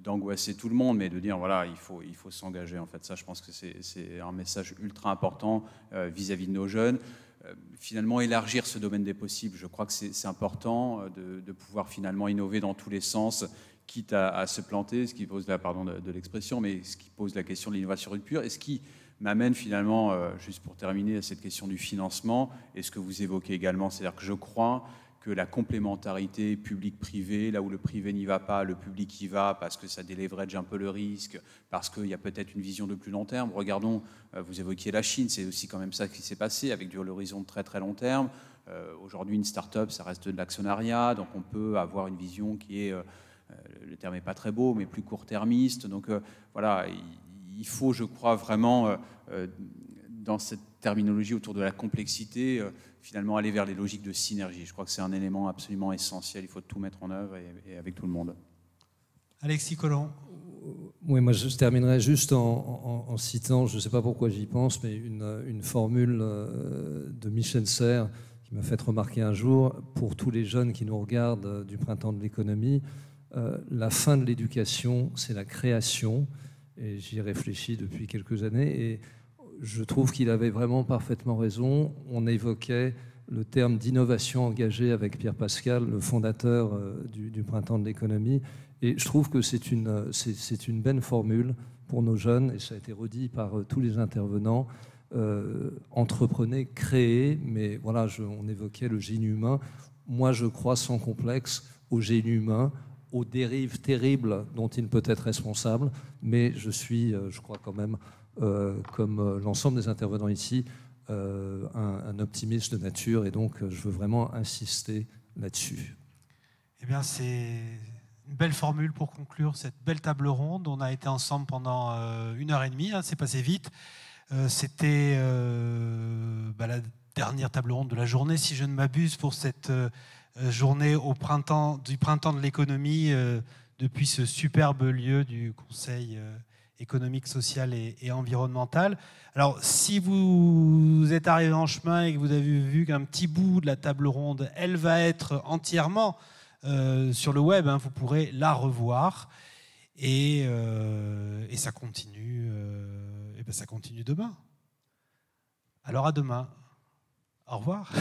d'angoisser tout le monde, mais de dire voilà, il faut s'engager. En fait, ça, je pense que c'est un message ultra important vis-à-vis de nos jeunes. Finalement, élargir ce domaine des possibles, je crois que c'est important de pouvoir finalement innover dans tous les sens, quitte à se planter, ce qui pose là, pardon de l'expression, mais ce qui pose la question de l'innovation pure, et ce qui m'amène finalement, juste pour terminer, à cette question du financement, et ce que vous évoquez également, c'est-à-dire que je crois que la complémentarité public-privé, là où le privé n'y va pas, le public y va, parce que ça déleverage un peu le risque, parce qu'il y a peut-être une vision de plus long terme. Regardons, vous évoquiez la Chine, c'est aussi quand même ça qui s'est passé, avec l'horizon de très très long terme. Aujourd'hui, une start-up, ça reste de l'actionnariat, donc on peut avoir une vision qui est... le terme n'est pas très beau, mais plus court-termiste. Donc voilà, il faut, je crois, vraiment, dans cette terminologie autour de la complexité, finalement aller vers les logiques de synergie. Je crois que c'est un élément absolument essentiel. Il faut tout mettre en œuvre et avec tout le monde. Alexis Collomb. Oui, moi je terminerai juste en citant, je ne sais pas pourquoi j'y pense, mais une formule de Michel Serres qui m'a fait remarquer un jour, pour tous les jeunes qui nous regardent du printemps de l'économie, la fin de l'éducation, c'est la création, et j'y réfléchis depuis quelques années, et je trouve qu'il avait vraiment parfaitement raison. On évoquait le terme d'innovation engagée avec Pierre Pascal, le fondateur du printemps de l'économie, et je trouve que c'est une belle formule pour nos jeunes, et ça a été redit par tous les intervenants. Entreprenez, créez, mais voilà, on évoquait le génie humain. Moi, je crois sans complexe au génie humain, aux dérives terribles dont il peut être responsable, mais je suis, je crois quand même, comme l'ensemble des intervenants ici, un optimiste de nature, et donc je veux vraiment insister là-dessus. Eh bien, c'est une belle formule pour conclure cette belle table ronde. On a été ensemble pendant 1h30, hein, c'est passé vite. C'était la dernière table ronde de la journée, si je ne m'abuse, pour cette journée du printemps de l'économie, depuis ce superbe lieu du Conseil économique, social et environnemental. Alors, si vous êtes arrivé en chemin et que vous avez vu qu'un petit bout de la table ronde, elle va être entièrement sur le web, hein, vous pourrez la revoir. Et ça continue, ça continue demain. Alors à demain. Au revoir.